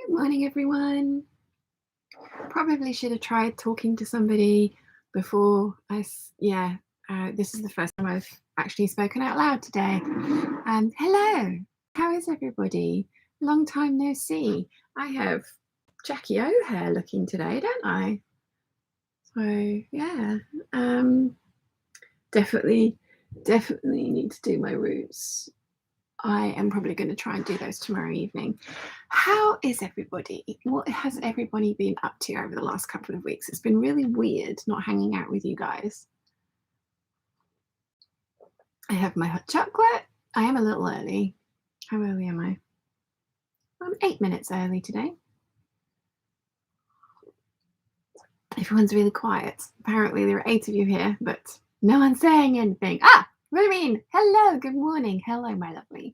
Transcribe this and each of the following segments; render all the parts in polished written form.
Good morning, everyone. Probably should have tried talking to somebody before this is the first time I've actually spoken out loud today. Hello, how is everybody? Long time no see. I have Jackie O hair looking today, don't I? So yeah, definitely need to do my roots. I am probably going to try and do those tomorrow evening. How is everybody? What has everybody been up to over the last couple of weeks? It's been really weird not hanging out with you guys. I have my hot chocolate. I am a little early. How early am I? I'm 8 minutes early today. Everyone's really quiet. Apparently there are 8 of you here, but no one's saying anything. What do you mean? Hello, good morning. Hello, my lovely.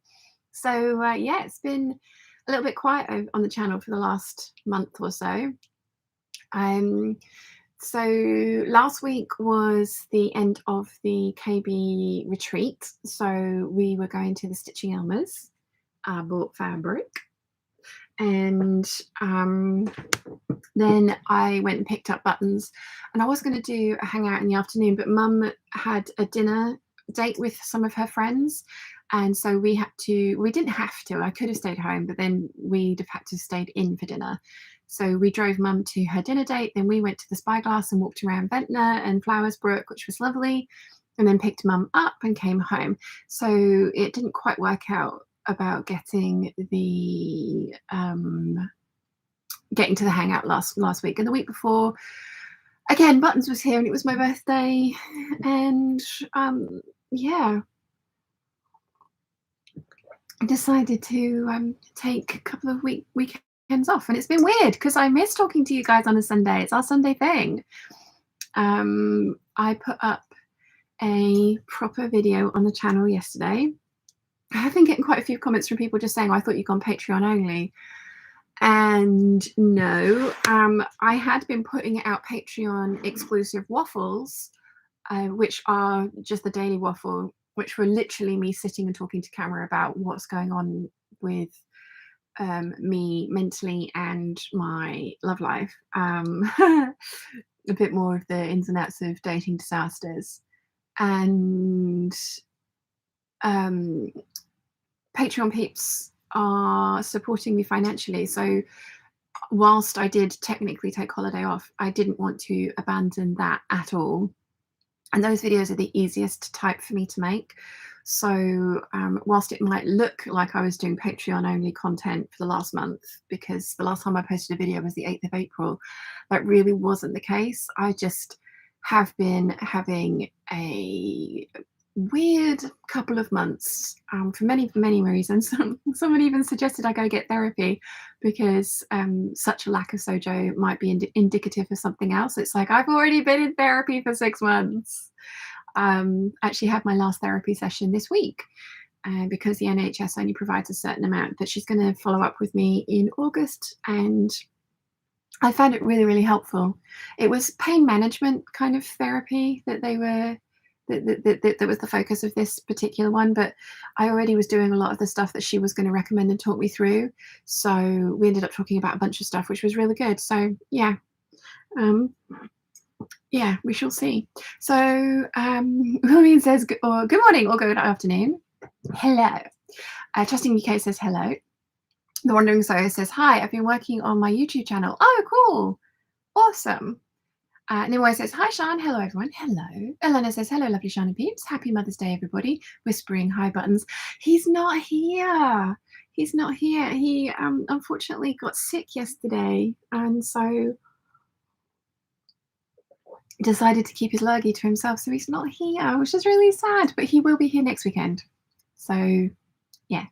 So it's been a little bit quiet on the channel for the last month or so. So last week was the end of the KB retreat. So we were going to the Stitching Elmer's. I bought fabric. And then I went and picked up buttons. And I was going to do a hangout in the afternoon, but Mum had a dinner date with some of her friends. And so we didn't have to, I could have stayed home, but then we'd have had to stayed in for dinner. So we drove Mum to her dinner date, then we went to the Spyglass and walked around Ventnor and Flowersbrook, which was lovely, and then picked Mum up and came home. So it didn't quite work out about getting to the hangout last week. And the week before, again, Buttons was here and it was my birthday, and I decided to take a couple of weekends off, and it's been weird because I miss talking to you guys on a Sunday. It's our Sunday thing. I put up a proper video on the channel yesterday. I have been getting quite a few comments from people just saying, I thought you'd gone Patreon only. And no, I had been putting out Patreon exclusive waffles, which are just the daily waffle, which were literally me sitting and talking to camera about what's going on with me mentally and my love life. A bit more of the ins and outs of dating disasters. And Patreon peeps are supporting me financially. So whilst I did technically take holiday off, I didn't want to abandon that at all. And those videos are the easiest type for me to make. So whilst it might look like I was doing Patreon only content for the last month, because the last time I posted a video was the 8th of April, that really wasn't the case. I just have been having a weird couple of months for many reasons. Someone even suggested I go get therapy because such a lack of sojo might be indicative of something else. It's like, I've already been in therapy for 6 months. Actually had my last therapy session this week because the NHS only provides a certain amount, but she's going to follow up with me in August, and I found it really helpful. It was pain management kind of therapy that they were that was the focus of this particular one, but I already was doing a lot of the stuff that she was going to recommend and talk me through. So we ended up talking about a bunch of stuff, which was really good. So yeah, we shall see. So William says good morning or good afternoon. Hello. Trusting UK says hello. The Wandering Soul says hi. I've been working on my YouTube channel. Oh, cool. Awesome. Nimue says, hi, Sean. Hello, everyone. Hello. Elena says, hello, lovely Sean and Peeps. Happy Mother's Day, everybody. Whispering hi buttons. He's not here. He's not here. He unfortunately got sick yesterday, and so decided to keep his lurgy to himself. So he's not here, which is really sad, but he will be here next weekend. So, yeah.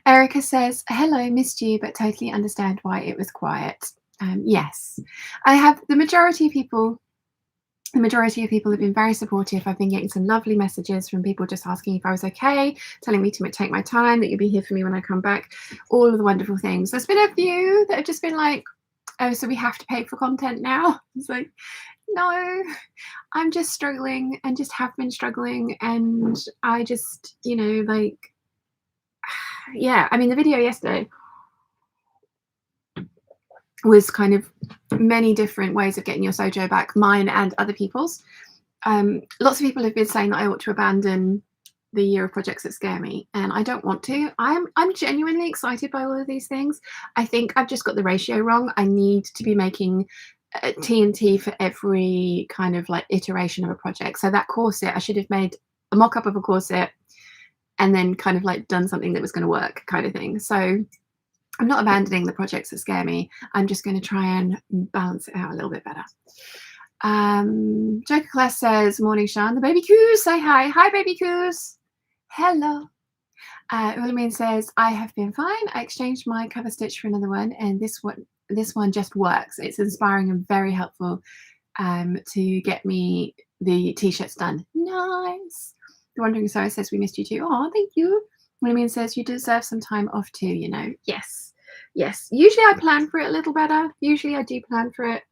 Erica says, hello, missed you, but totally understand why it was quiet. Yes, I have. The majority of people have been very supportive. I've been getting some lovely messages from people just asking if I was okay, telling me to take my time, that you'll be here for me when I come back, all of the wonderful things. There's been a few that have just been like, oh, so we have to pay for content now? It's like, no, I'm just struggling and just have been struggling, and I just, like, yeah, I mean, the video yesterday, was kind of many different ways of getting your sojo back, mine and other people's. Lots of people have been saying that I ought to abandon the year of projects that scare me, and I don't want to. I'm genuinely excited by all of these things. I think I've just got the ratio wrong. I need to be making TNT for every kind of like iteration of a project. So that corset, I should have made a mock-up of a corset and then kind of like done something that was going to work, kind of thing. So I'm not abandoning the projects that scare me. I'm just going to try and balance it out a little bit better. Joker Class says, morning, Sean. The baby coos say hi. Hi, baby coos. Hello. Williamine says, I have been fine. I exchanged my cover stitch for another one, and this one just works. It's inspiring and very helpful to get me the t-shirts done. Nice. The Wandering Sorrow says, we missed you too. Oh, thank you. Williamine says, you deserve some time off too, you know. Yes. Yes. Usually I plan for it a little better. Usually I do plan for it.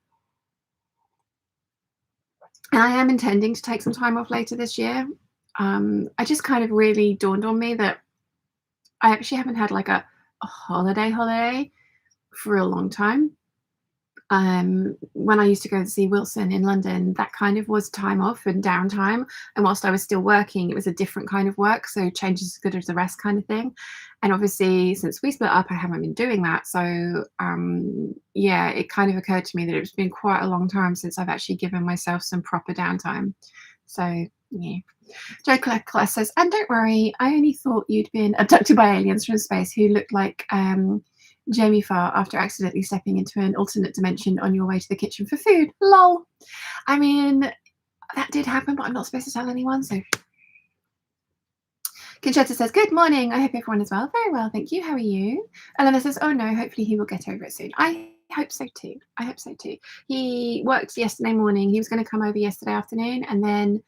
And I am intending to take some time off later this year. I just kind of really dawned on me that I actually haven't had like a holiday for a long time. When I used to go to see Wilson in London, that kind of was time off and downtime. And whilst I was still working, it was a different kind of work. So change is as good as the rest kind of thing. And obviously, since we split up, I haven't been doing that. So yeah, it kind of occurred to me that it's been quite a long time since I've actually given myself some proper downtime. So yeah. Joe Class says, and don't worry, I only thought you'd been abducted by aliens from space who looked like Jamie Farr after accidentally stepping into an alternate dimension on your way to the kitchen for food. Lol. I mean, that did happen, but I'm not supposed to tell anyone, so. Conchetta says, good morning. I hope everyone is well. Very well, thank you. How are you? Elena says, oh no, hopefully he will get over it soon. I hope so too. I hope so too. He worked yesterday morning. He was going to come over yesterday afternoon, and then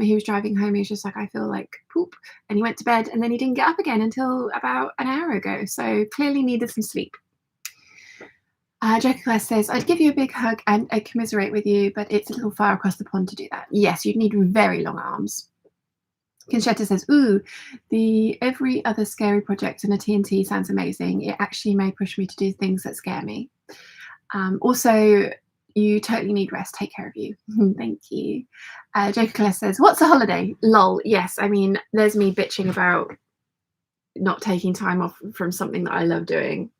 he was driving home. He was just like, I feel like poop. And he went to bed, and then he didn't get up again until about an hour ago. So clearly needed some sleep. Jackie Class says, I'd give you a big hug and I'd commiserate with you, but it's a little far across the pond to do that. Yes, you'd need very long arms. Conchetta says, ooh, the every other scary project in a TNT sounds amazing. It actually may push me to do things that scare me. Also, you totally need rest. Take care of you. Thank you. Joker Class says, what's a holiday? Lol. Yes, I mean, there's me bitching about not taking time off from something that I love doing.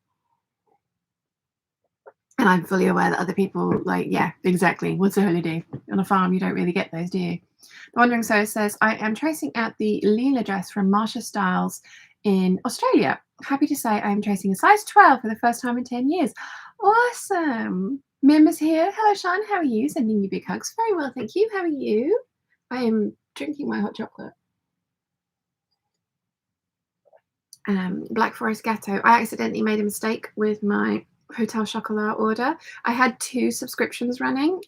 And I'm fully aware that other people, like, yeah, exactly. What's a holiday? On a farm, you don't really get those, do you? The Wandering Soul says, I am tracing out the Leela dress from Marsha Styles in Australia. Happy to say I am tracing a size 12 for the first time in 10 years. Awesome. Mim is here. Hello, Sean. How are you? Sending you big hugs. Very well, thank you. How are you? I am drinking my hot chocolate. Black Forest Gâteau. I accidentally made a mistake with my Hotel Chocolat order. I had 2 subscriptions running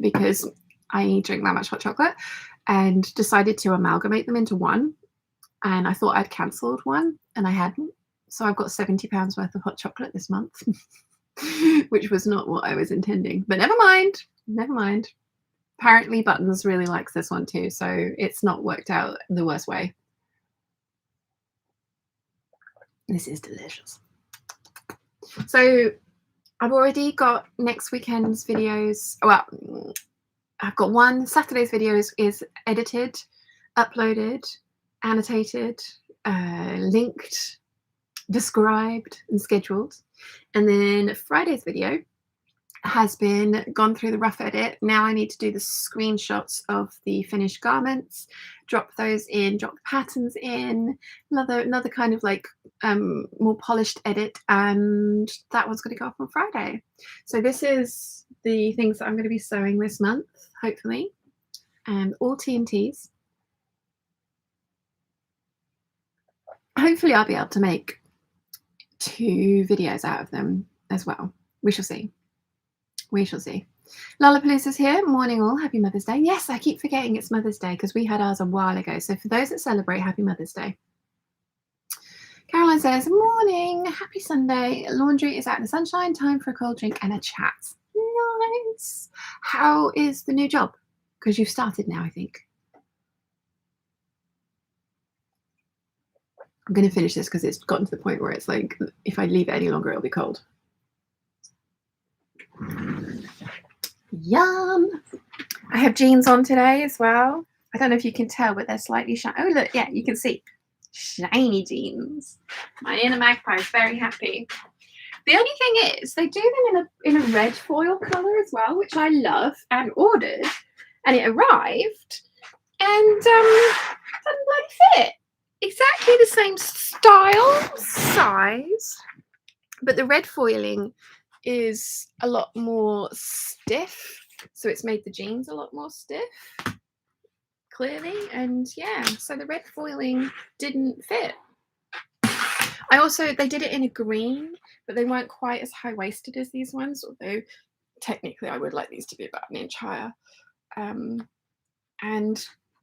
because I drink that much hot chocolate, and decided to amalgamate them into one. And I thought I'd cancelled one, and I hadn't. So I've got £70 worth of hot chocolate this month, which was not what I was intending. But never mind. Never mind. Apparently Buttons really likes this one too, so it's not worked out the worst way. This is delicious. So I've already got next weekend's videos. Well, I've got one. Saturday's video is edited, uploaded, annotated, linked, described, and scheduled. And then Friday's video has been gone through the rough edit. Now I need to do the screenshots of the finished garments, drop those in, drop the patterns in, another kind of like more polished edit, and that one's going to go up on Friday. So this is the things that I'm going to be sewing this month, hopefully, and all TNTs. Hopefully I'll be able to make 2 videos out of them as well. We shall see. We shall see. Lollapalooza's here. Morning all. Happy Mother's Day. Yes, I keep forgetting it's Mother's Day because we had ours a while ago. So for those that celebrate, happy Mother's Day. Caroline says, morning. Happy Sunday. Laundry is out in the sunshine. Time for a cold drink and a chat. Nice. How is the new job? Because you've started now, I think. I'm going to finish this because it's gotten to the point where it's like, if I leave it any longer, it'll be cold. Yum. I have jeans on today as well. I don't know if you can tell, but they're slightly shiny. Oh, look, yeah, you can see. Shiny jeans. My inner magpie is very happy. The only thing is, they do them in a red foil colour as well, which I love and ordered. And it arrived and doesn't bloody fit. Exactly the same style, size, but the red foiling is a lot more stiff, so it's made the jeans a lot more stiff, clearly. And yeah, so the red foiling didn't fit. They did it in a green, but they weren't quite as high-waisted as these ones, although technically I would like these to be about an inch higher. And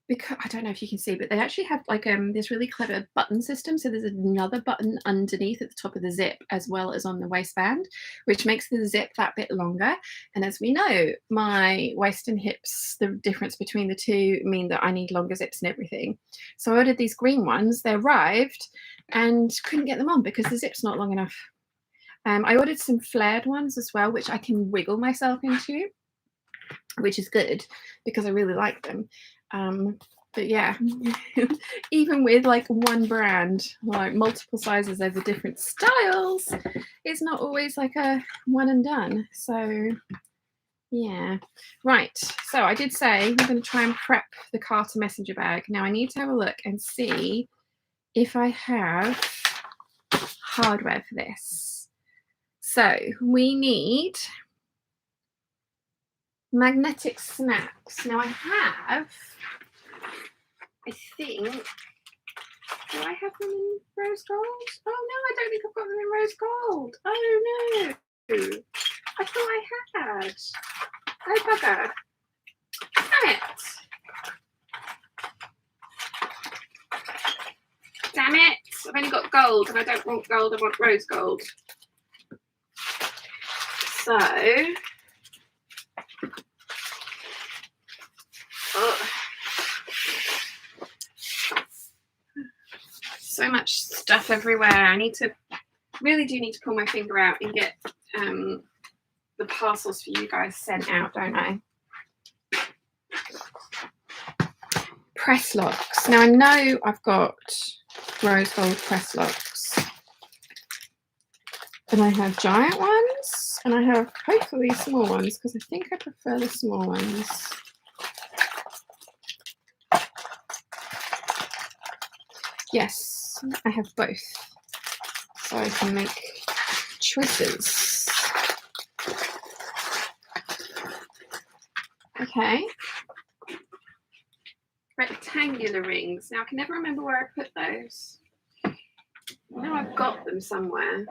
because I don't know if you can see, but they actually have like this really clever button system. So there's another button underneath at the top of the zip as well as on the waistband, which makes the zip that bit longer. And as we know, my waist and hips, the difference between the two mean that I need longer zips and everything. So I ordered these green ones. They arrived and couldn't get them on because the zip's not long enough. I ordered some flared ones as well, which I can wiggle myself into, which is good because I really like them. But yeah, even with like one brand, like multiple sizes over different styles, it's not always like a one and done. So yeah, right. So I did say I'm going to try and prep the Carter messenger bag. Now I need to have a look and see if I have hardware for this. So we need magnetic snaps. Now I think, do I have them in rose gold? Oh no, I don't think I've got them in rose gold. Oh no, I thought I had. Oh bugger. Damn it. Damn it. I've only got gold and I don't want gold, I want rose gold. So, so much stuff everywhere. I really do need to pull my finger out and get the parcels for you guys sent out, don't I? Press locks. Now I know I've got rose gold press locks, and I have giant ones, and I have hopefully small ones because I think I prefer the small ones. Yes, I have both, so I can make choices. Okay. Rectangular rings. Now I can never remember where I put those. I know I've got them somewhere.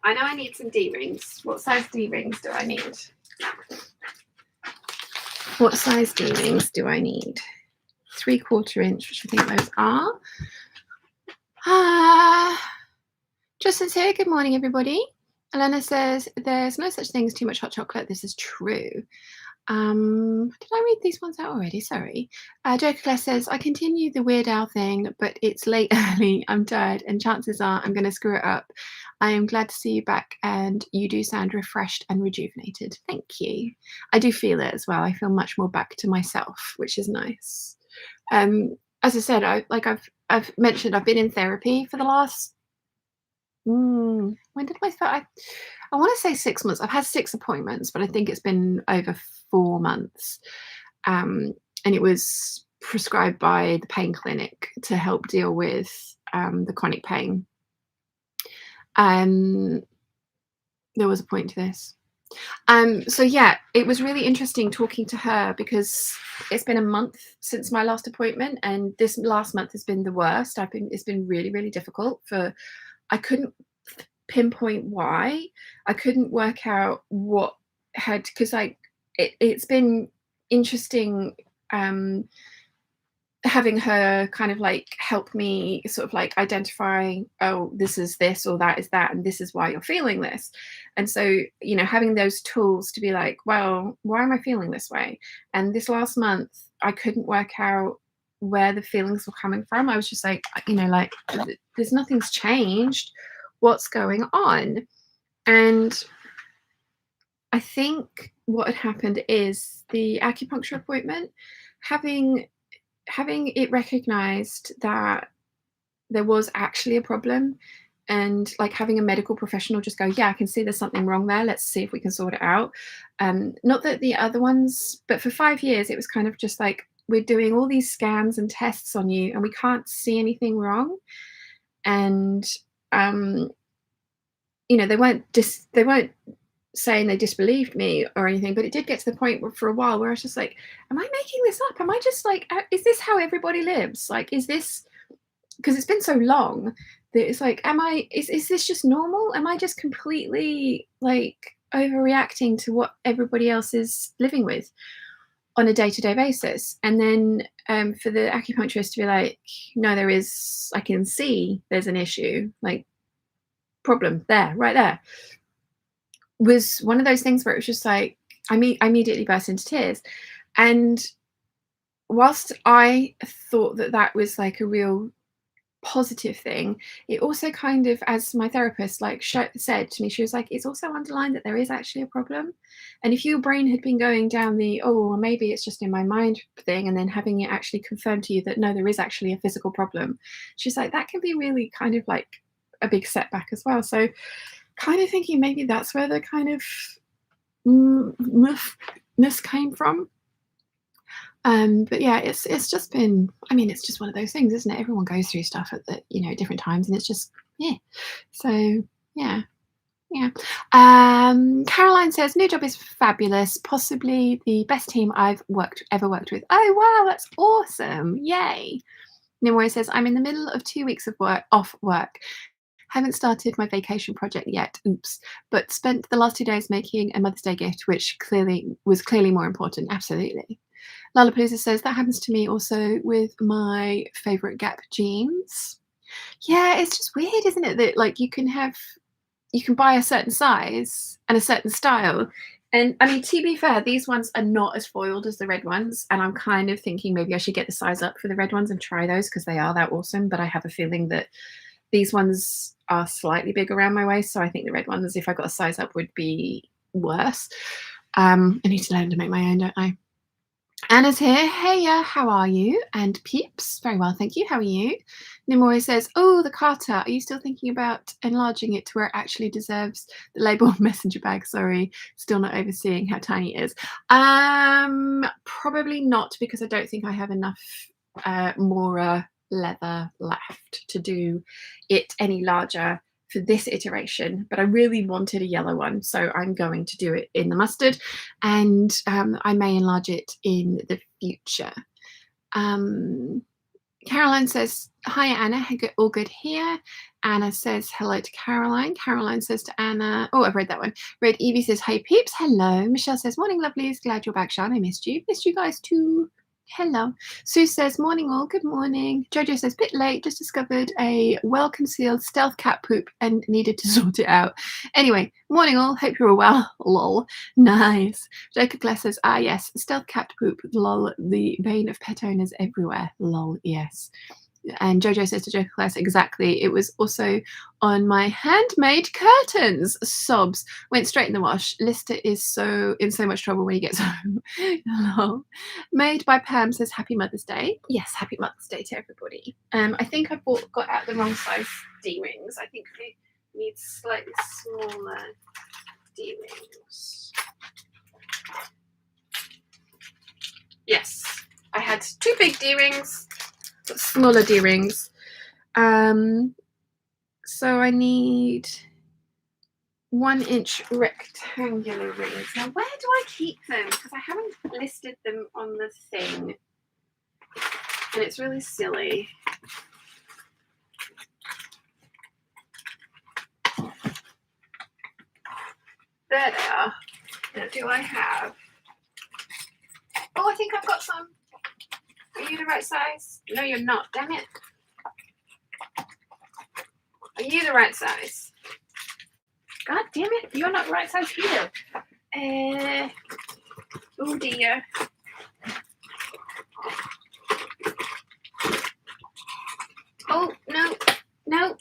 I know I need some D rings. What size D rings do I need? What size D rings do I need? 3/4 inch, which I think those are. Justin's here. Good morning, everybody. Elena says, there's no such thing as too much hot chocolate. This is true. Did I read these ones out already? Sorry. Joker says, I continue the Weird Al thing, but it's late early. I'm tired, and chances are I'm going to screw it up. I am glad to see you back, and you do sound refreshed and rejuvenated. Thank you. I do feel it as well. I feel much more back to myself, which is nice. As I said, I've mentioned I've been in therapy for the last. When did I start? I want to say 6 months. I've had 6 appointments, but I think it's been over 4 months. And it was prescribed by the pain clinic to help deal with the chronic pain. There was a point to this. So yeah, it was really interesting talking to her because it's been a month since my last appointment, and this last month has been the worst. It's been really, really difficult. I couldn't pinpoint why. I couldn't work out what had, because it's been interesting having her kind of like help me sort of like identify, oh, this is this or that is that, and this is why you're feeling this. And so, you know, having those tools to be like, well, why am I feeling this way? And this last month, I couldn't work out where the feelings were coming from. I was just like, you know, like, there's nothing's changed. what's going on. And I think what had happened is the acupuncture appointment, having it recognized that there was actually a problem, and like having a medical professional just go, yeah, I can see there's something wrong there, let's see if we can sort it out. Not that the other ones, but for 5 years it was kind of just like, we're doing all these scans and tests on you and we can't see anything wrong. And they weren't saying they disbelieved me or anything, but it did get to the point where, for a while, where I was just like, am I making this up? Am I just like, is this how everybody lives? Like, is this, because it's been so long that it's like, is this just normal? Am I just completely like overreacting to what everybody else is living with on a day-to-day basis? And then for the acupuncturist to be like, no, I can see there's an issue, like problem there, right there, was one of those things where it was just like, I immediately burst into tears. And whilst I thought that was like a real positive thing, it also kind of, as my therapist like said to me, she was like, it's also underlined that there is actually a problem. And if your brain had been going down the, oh, well, maybe it's just in my mind thing, and then having it actually confirmed to you that no, there is actually a physical problem, she's like, that can be really kind of like a big setback as well. So kind of thinking maybe that's where the kind of muffness came from. But yeah, it's just been, I mean, it's just one of those things, isn't it? Everyone goes through stuff at the, different times, and it's just, yeah. So yeah. Caroline says, new job is fabulous, possibly the best team I've ever worked with. Oh wow, that's awesome. Yay. Nimue says, I'm in the middle of 2 weeks of off work. Haven't started my vacation project yet, oops, but spent the last 2 days making a Mother's Day gift, which was clearly more important. Absolutely. Lollapalooza says, that happens to me also with my favorite Gap jeans. Yeah, it's just weird, isn't it, that like you can buy a certain size and a certain style. And I mean, to be fair, these ones are not as foiled as the red ones, and I'm kind of thinking maybe I should get the size up for the red ones and try those, because they are that awesome. But I have a feeling that these ones are slightly big around my waist, so I think the red ones, if I got a size up, would be worse. I need to learn to make my own, don't I? Anna's here. Hey, how are you? And Peeps, very well, thank you. How are you? Nimue says, oh, the Carter. Are you still thinking about enlarging it to where it actually deserves the label messenger bag? Sorry, still not overseeing how tiny it is. Probably not, because I don't think I have enough more leather left to do it any larger for this iteration, but I really wanted a yellow one, so I'm going to do it in the mustard, and I may enlarge it in the future. Caroline says, hi Anna, all good here. Anna says hello to Caroline. Caroline says to Anna, oh, I've read that one. Red Evie says, hey Peeps, hello. Michelle says, morning lovelies, glad you're back, Sean. I missed you guys too. Hello. Sue says, morning all, good morning. Jojo says, bit late, just discovered a well-concealed stealth cat poop and needed to sort it out. Anyway, morning all, hope you're all well, lol. Nice. Jacob Glass says, ah yes, stealth cat poop, lol, the bane of pet owners everywhere, lol, yes. And Jojo says to Jacob Glass, exactly, it was also on my handmade curtains, sobs, went straight in the wash. Lister is in so much trouble when he gets home. Lol. Made by Pam says, happy Mother's Day. Yes, happy Mother's Day to everybody. I think I got out the wrong size D-rings. I think I need slightly smaller D-rings. Yes, I had 2 big D-rings, smaller D-rings. So I need 1-inch rectangular rings. Now, where do I keep them? Because I haven't listed them on the thing, and it's really silly. There they are. Now, do I have? Oh, I think I've got some. Are you the right size? No, you're not. Damn it. Are you the right size? God damn it. You're not the right size either. Oh dear. Oh, no. No.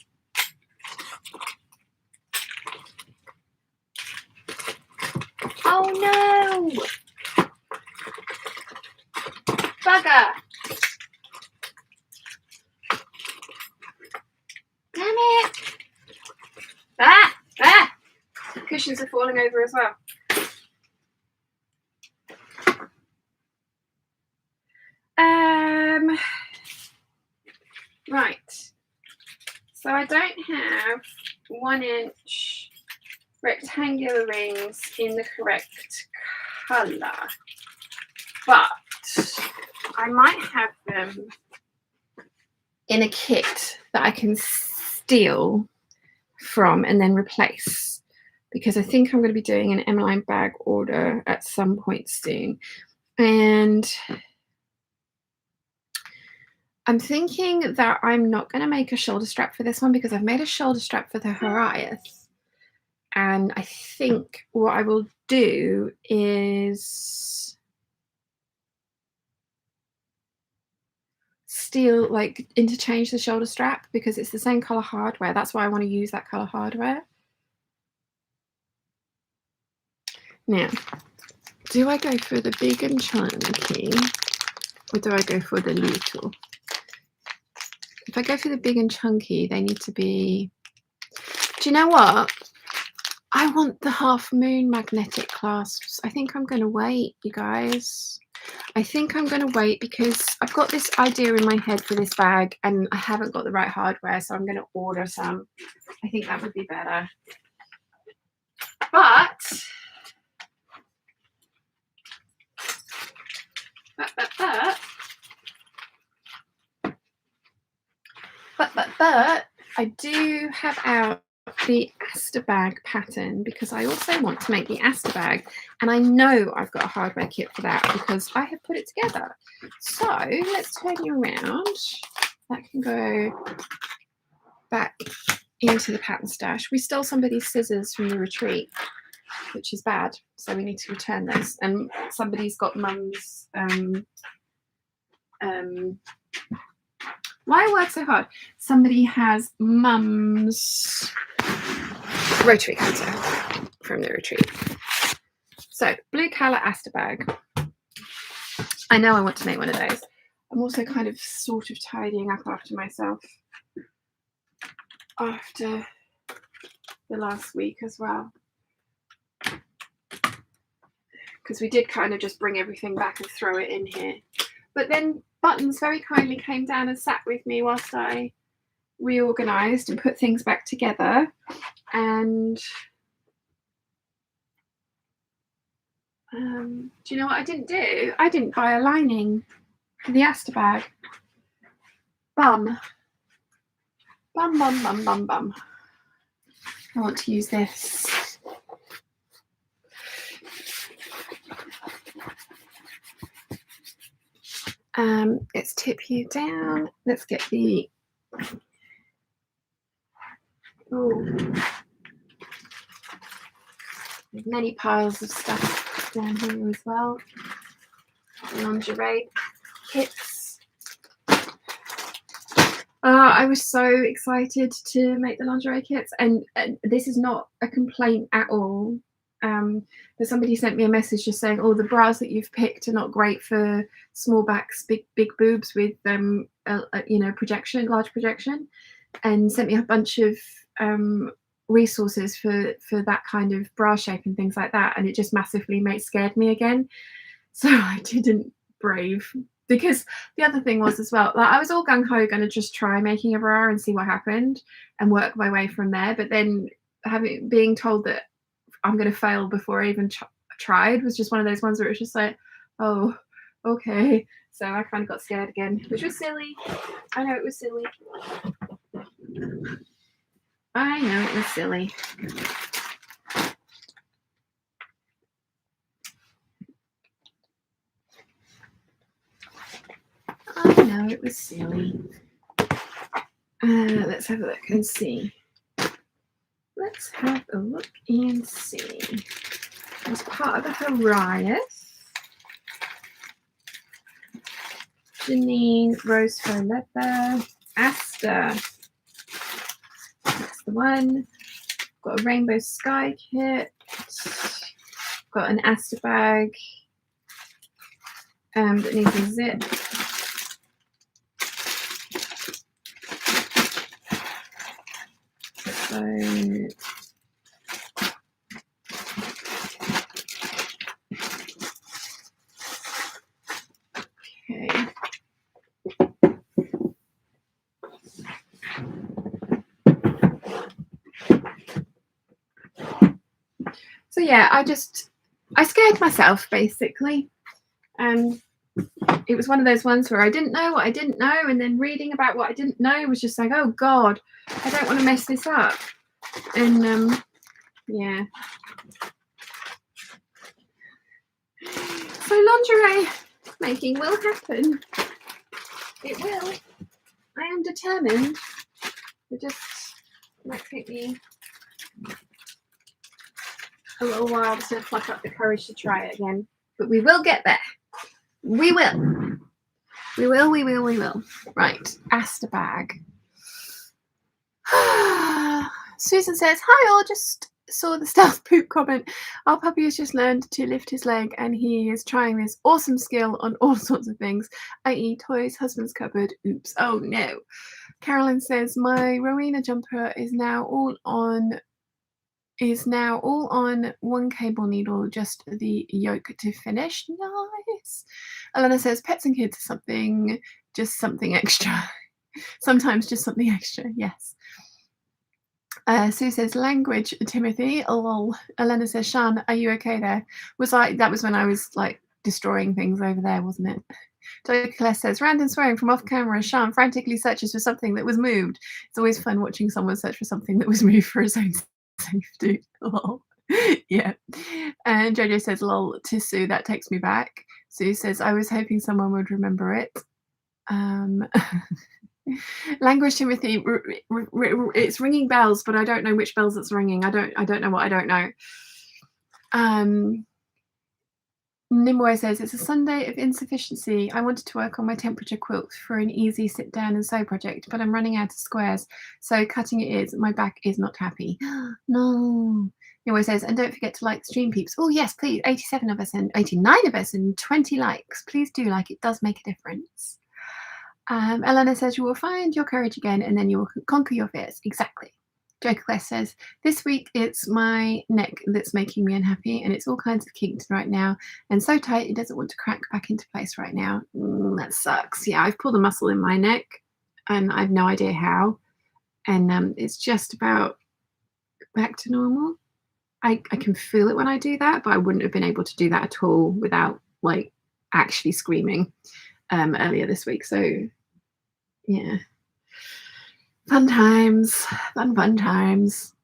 cushions are falling over as well. Right. So I don't have 1 inch rectangular rings in the correct colour, but I might have them in a kit that I can steal from and then replace, because I think I'm going to be doing an M-line bag order at some point soon. And I'm thinking that I'm not going to make a shoulder strap for this one, because I've made a shoulder strap for the Horias. And I think what I will do is steal, like, interchange the shoulder strap, because it's the same color hardware. That's why I want to use that color hardware. Now, do I go for the big and chunky, or do I go for the little? If I go for the big and chunky, they need to be... Do you know what? I want the half moon magnetic clasps. I think I'm going to wait, you guys. I think I'm going to wait, because I've got this idea in my head for this bag and I haven't got the right hardware, so I'm going to order some. I think that would be better. But I do have out the Aster bag pattern, because I also want to make the Aster bag, and I know I've got a hardware kit for that because I have put it together. So let's turn you around. That can go back into the pattern stash. We stole somebody's scissors from the retreat, which is bad, so we need to return those. And somebody's got mum's why I work so hard? Somebody has mum's rotary cutter from the retreat. So blue colour Aster bag. I know I want to make one of those. I'm also kind of sort of tidying up after myself after the last week as well, because we did kind of just bring everything back and throw it in here. But then Buttons very kindly came down and sat with me whilst I reorganised and put things back together. And do you know what I didn't do? I didn't buy a lining for the Aster bag. Bum. Bum, bum, bum, bum, bum. I want to use this. Let's tip you down. Let's get the... Oh, there's many piles of stuff down here as well. Lingerie kits. I was so excited to make the lingerie kits, and this is not a complaint at all. But somebody sent me a message just saying, "Oh, the bras that you've picked are not great for small backs, big boobs with you know, projection, large projection," and sent me a bunch of resources for that kind of bra shape and things like that, and it just massively scared me again. So I didn't brave, because the other thing was as well, like, I was all gung-ho going to just try making a bra and see what happened and work my way from there, but then being told that I'm going to fail before I even tried was just one of those ones where it was just like, oh, okay. So I kind of got scared again, which was silly. I know it was silly. I know it was silly. I know it was silly. Let's have a look and see. Let's have a look and see. As part of the Horias, Janine, Rose Faux Leather, Aster. That's the one. Got a Rainbow Sky kit. Got an Aster bag that needs a zip. So So yeah, I scared myself basically. It was one of those ones where I didn't know what I didn't know, and then reading about what I didn't know was just like, oh God, I don't want to mess this up. And yeah. So lingerie making will happen. It will. I am determined. It just might take me a little while to pluck up the courage to try it again. But we will get there. We will. We will, we will, we will. Right, Asta bag. Susan says, hi all, just saw the stealth poop comment. Our puppy has just learned to lift his leg and he is trying this awesome skill on all sorts of things, i.e. toys, husband's cupboard, oops, oh no. Carolyn says, my Rowena jumper is now all on one cable needle, just the yoke to finish. Nice. Elena says, pets and kids are just something extra. Sometimes just something extra, yes. Sue says, language, Timothy. Lol. Elena says, Shan, are you okay there? That was when I was like destroying things over there, wasn't it? Douglas says, random swearing from off camera. Shan frantically searches for something that was moved. It's always fun watching someone search for something that was moved for his own safety. Lol. Yeah. And Jojo says, lol, to Sue, that takes me back. Sue says, I was hoping someone would remember it. Language, Timothy, it's ringing bells, but I don't know which bells it's ringing. I don't know what I don't know. Nimue says, it's a Sunday of insufficiency. I wanted to work on my temperature quilt for an easy sit down and sew project, but I'm running out of squares, so cutting it is. My back is not happy. No. Nimue says, and don't forget to like the stream, peeps. Oh yes, please. 87 of us and 89 of us and 20 likes. Please do like, it does make a difference. Elena says, you will find your courage again and then you will conquer your fears. Exactly. Joker Quest says, this week it's my neck that's making me unhappy and it's all kinds of kinked right now and so tight it doesn't want to crack back into place right now. That sucks. Yeah, I've pulled a muscle in my neck and I've no idea how. And it's just about back to normal. I can feel it when I do that, but I wouldn't have been able to do that at all without like actually screaming earlier this week. So yeah. Fun times. Fun times.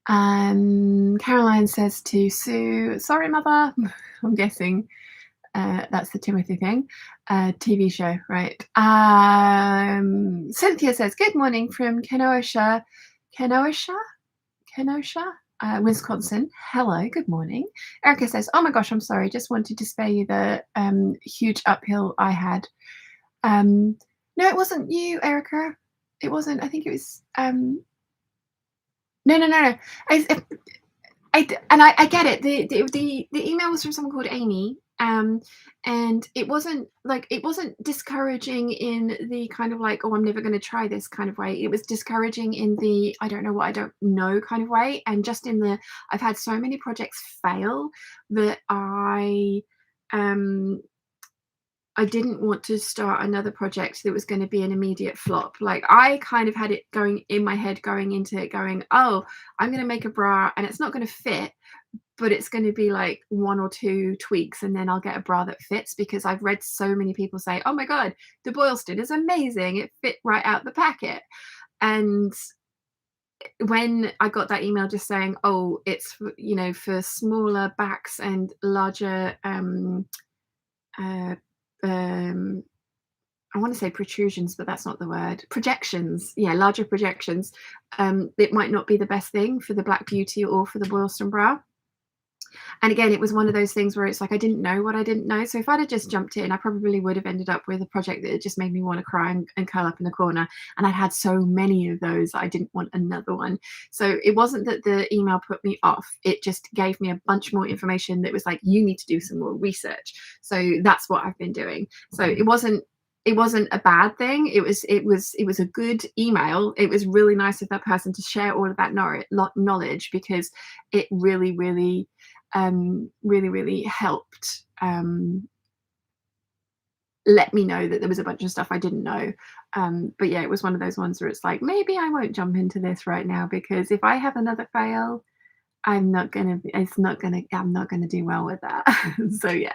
Caroline says to Sue, sorry, mother. I'm guessing that's the Timothy thing. TV show, right? Cynthia says, good morning from Kenosha, Wisconsin. Hello, good morning. Erica says, oh my gosh, I'm sorry. Just wanted to spare you the huge uphill I had. No, it wasn't you, Erica. It wasn't. I think it was. No. I get it. The email was from someone called Amy. And it wasn't discouraging in the kind of like, oh, I'm never going to try this kind of way. It was discouraging in the I don't know what I don't know kind of way. And just in the I've had so many projects fail that I didn't want to start another project that was going to be an immediate flop. Like I kind of had it going in my head going into it going, oh, I'm going to make a bra and it's not going to fit, but it's going to be like 1 or 2 tweaks and then I'll get a bra that fits, because I've read so many people say, oh my God, the Boylston is amazing. It fit right out the packet. And when I got that email just saying, oh, it's, for smaller backs and larger, I want to say protrusions, but that's not the word. Projections. Yeah, larger projections. It might not be the best thing for the Black Beauty or for the Boylston bra. And again, it was one of those things where it's like I didn't know what I didn't know. So if I'd have just jumped in, I probably would have ended up with a project that just made me want to cry and curl up in the corner. And I'd had so many of those that I didn't want another one. So it wasn't that the email put me off. It just gave me a bunch more information that was like, you need to do some more research. So that's what I've been doing. So it wasn't a bad thing. It was a good email. It was really nice of that person to share all of that knowledge, because it really helped let me know that there was a bunch of stuff I didn't know. But yeah, it was one of those ones where it's like, maybe I won't jump into this right now, because if I have another fail, I'm not gonna do well with that. So yeah.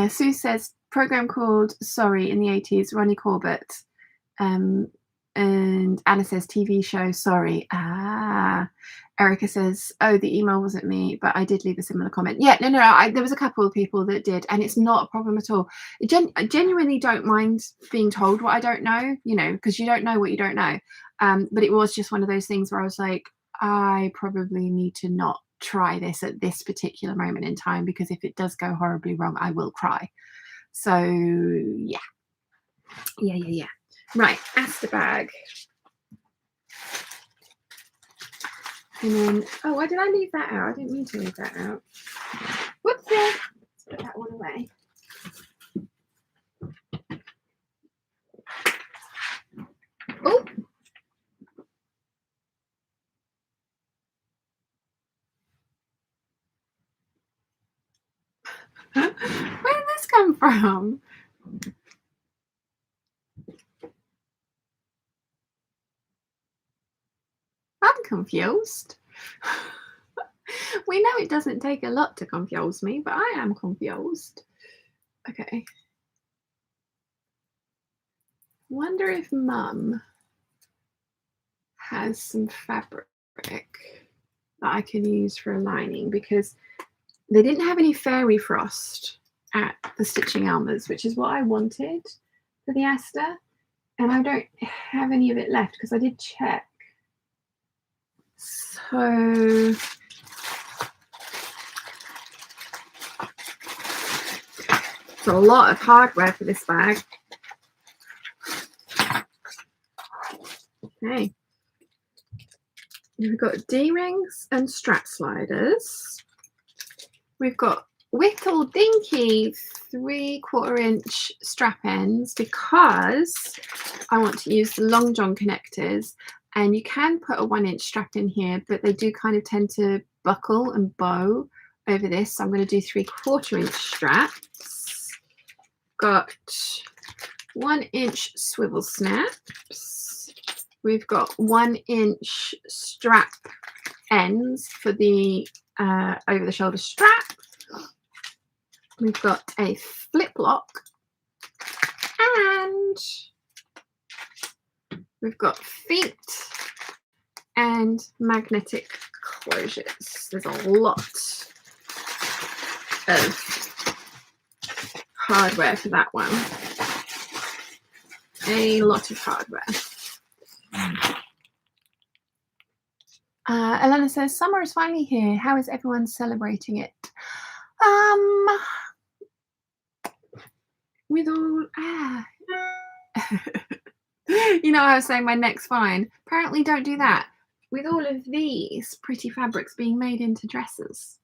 Sue says program called Sorry in the 80s, Ronnie Corbett. And Anna says TV show Sorry. Erica says, oh, the email wasn't me, but I did leave a similar comment. Yeah, no, there was a couple of people that did, and it's not a problem at all. I genuinely don't mind being told what I don't know, because you don't know what you don't know. But it was just one of those things where I was like, I probably need to not try this at this particular moment in time, because if it does go horribly wrong, I will cry. So yeah. Right, Asta bag. And then, oh, why did I leave that out? I didn't mean to leave that out. Whoopsie. Let's put that one away. Oh. Where did this come from? I'm confused. We know it doesn't take a lot to confuse me, but I am confused. Okay. Wonder if Mum has some fabric that I can use for a lining, because they didn't have any fairy frost at the Stitching Elmers, which is what I wanted for the Asta, and I don't have any of it left because I did check. So it's a lot of hardware for this bag. Okay. We've got D-rings and strap sliders. We've got Whittle Dinky 3/4 inch strap ends, because I want to use the long john connectors, and you can put a 1 inch strap in here, but they do kind of tend to buckle and bow over this. So I'm going to do 3/4 inch straps. Got 1 inch swivel snaps. We've got 1 inch strap ends for the over the shoulder strap. We've got a flip lock, and we've got feet and magnetic closures. There's a lot of hardware for that one. A lot of hardware. Elena says, summer is finally here. How is everyone celebrating it? With all I was saying my neck's fine. Apparently don't do that with all of these pretty fabrics being made into dresses.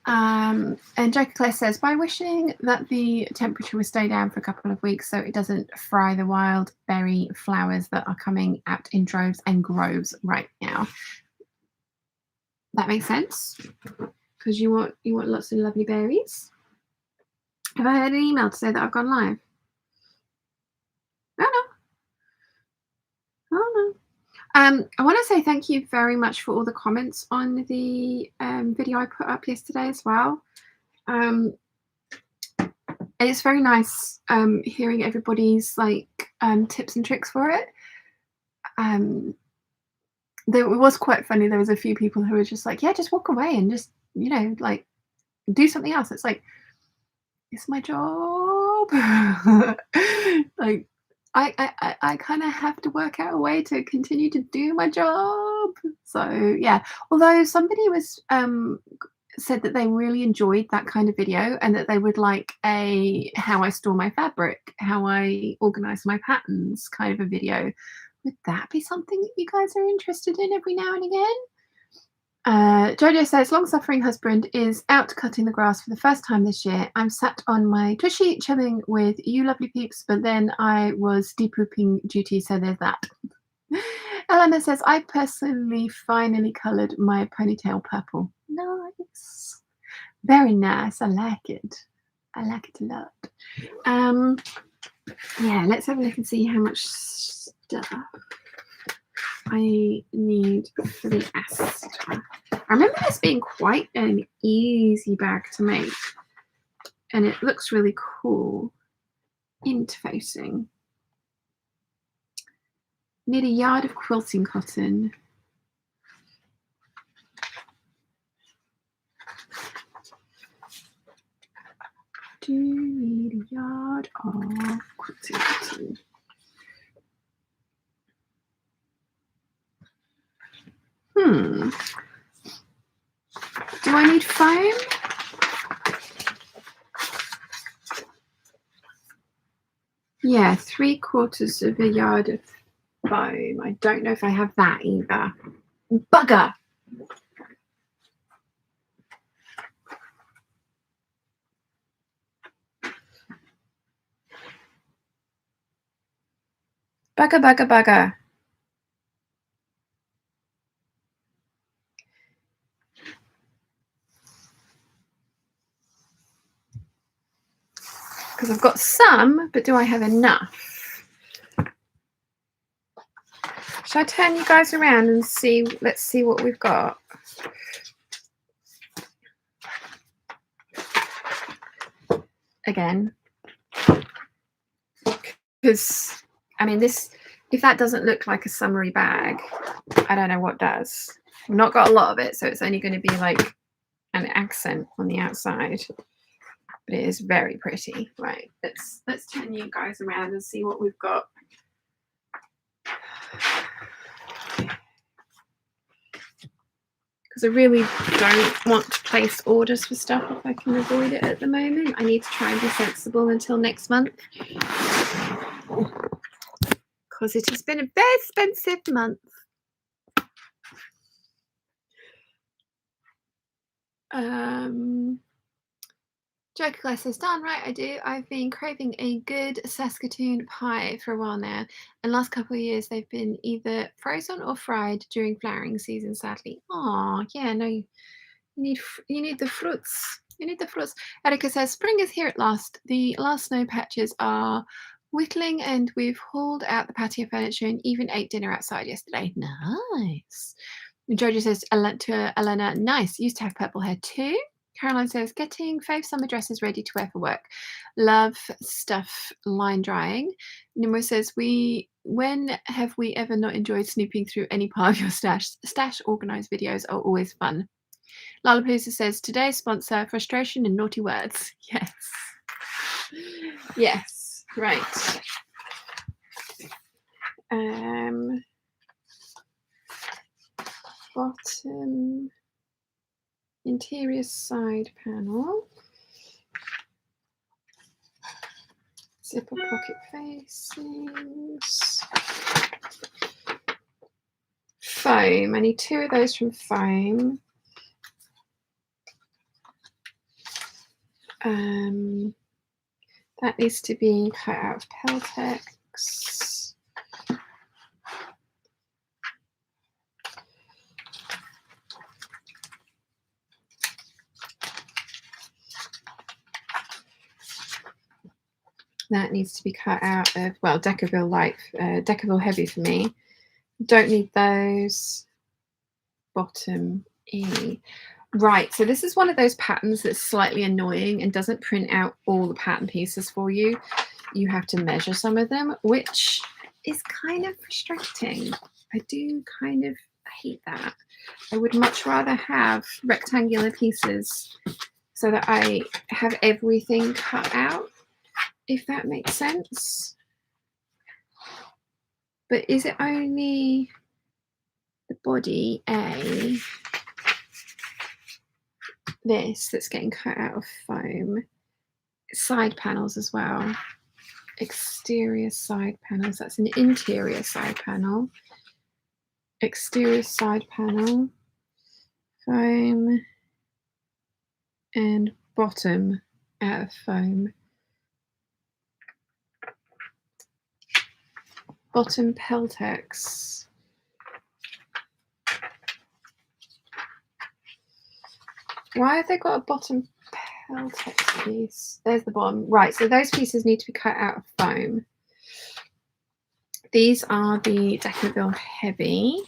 And Joker Claire says, by wishing that the temperature would stay down for a couple of weeks so it doesn't fry the wild berry flowers that are coming out in droves and groves right now. That makes sense, because you want lots of lovely berries. Have I had an email to say that I've gone live? Oh no. I want to say thank you very much for all the comments on the video I put up yesterday as well. It's very nice hearing everybody's tips and tricks for it. It was quite funny. There was a few people who were just like, yeah, just walk away and just do something else. It's like, it's my job. I kind of have to work out a way to continue to do my job. So yeah, although somebody was said that they really enjoyed that kind of video, and that they would like a how I store my fabric, how I organize my patterns kind of a video. Would that be something that you guys are interested in every now and again? Jojo says, long-suffering husband is out cutting the grass for the first time this year. I'm sat on my tushy chilling with you lovely peeps, but then I was de-pooping duty, so there's that. Elena says, I personally finally coloured my ponytail purple. Nice. Very nice. I like it. I like it a lot. Yeah, let's have a look and see how much stuff I need for the Astra. I remember this being quite an easy bag to make, and it looks really cool. Interfacing. Need a yard of quilting cotton. Do need a yard of quilting cotton. Do I need foam? Yeah, 3/4 of a yard of foam. I don't know if I have that either. Bugger! Bugger, bugger, bugger. Because I've got some, but do I have enough? Shall I turn you guys around and see? Let's see what we've got. Again. Because, I mean, this, if that doesn't look like a summery bag, I don't know what does. I've not got a lot of it, so it's only going to be like an accent on the outside. But it is very pretty. Right, let's turn you guys around and see what we've got. Because I really don't want to place orders for stuff if I can avoid it at the moment. I need to try and be sensible until next month. Because it has been a very expensive month. Joker Glass says, darn right I do. I've been craving a good Saskatoon pie for a while now, and last couple of years they've been either frozen or fried during flowering season, sadly. Oh, yeah, no, you need the fruits. You need the fruits. Erica says, spring is here at last. The last snow patches are whittling, and we've hauled out the patio furniture and even ate dinner outside yesterday. Nice. And Georgia says to Elena, nice. Used to have purple hair too. Caroline says, getting fave summer dresses ready to wear for work. Love stuff line drying. Nimue says, when have we ever not enjoyed snooping through any part of your stash? Stash organized videos are always fun. Lollapalooza says, today's sponsor, frustration and naughty words. Yes. Yes, right. Bottom interior side panel, zipper pocket facings, foam. I need 2 of those from foam. That needs to be cut out of Peltex. That needs to be cut out of, well, Decaville light, Decaville heavy for me. Don't need those. Bottom E. Right, so this is one of those patterns that's slightly annoying and doesn't print out all the pattern pieces for you. You have to measure some of them, which is kind of frustrating. I do kind of hate that. I would much rather have rectangular pieces so that I have everything cut out, if that makes sense. But is it only the body A, this, that's getting cut out of foam? Side panels as well. Exterior side panels. That's an interior side panel. Exterior side panel. Foam. And bottom out of foam. Bottom Peltex. Why have they got a bottom Peltex piece. There's the bottom. Right, so those pieces need to be cut out of foam. These are the Decadeville Heavy.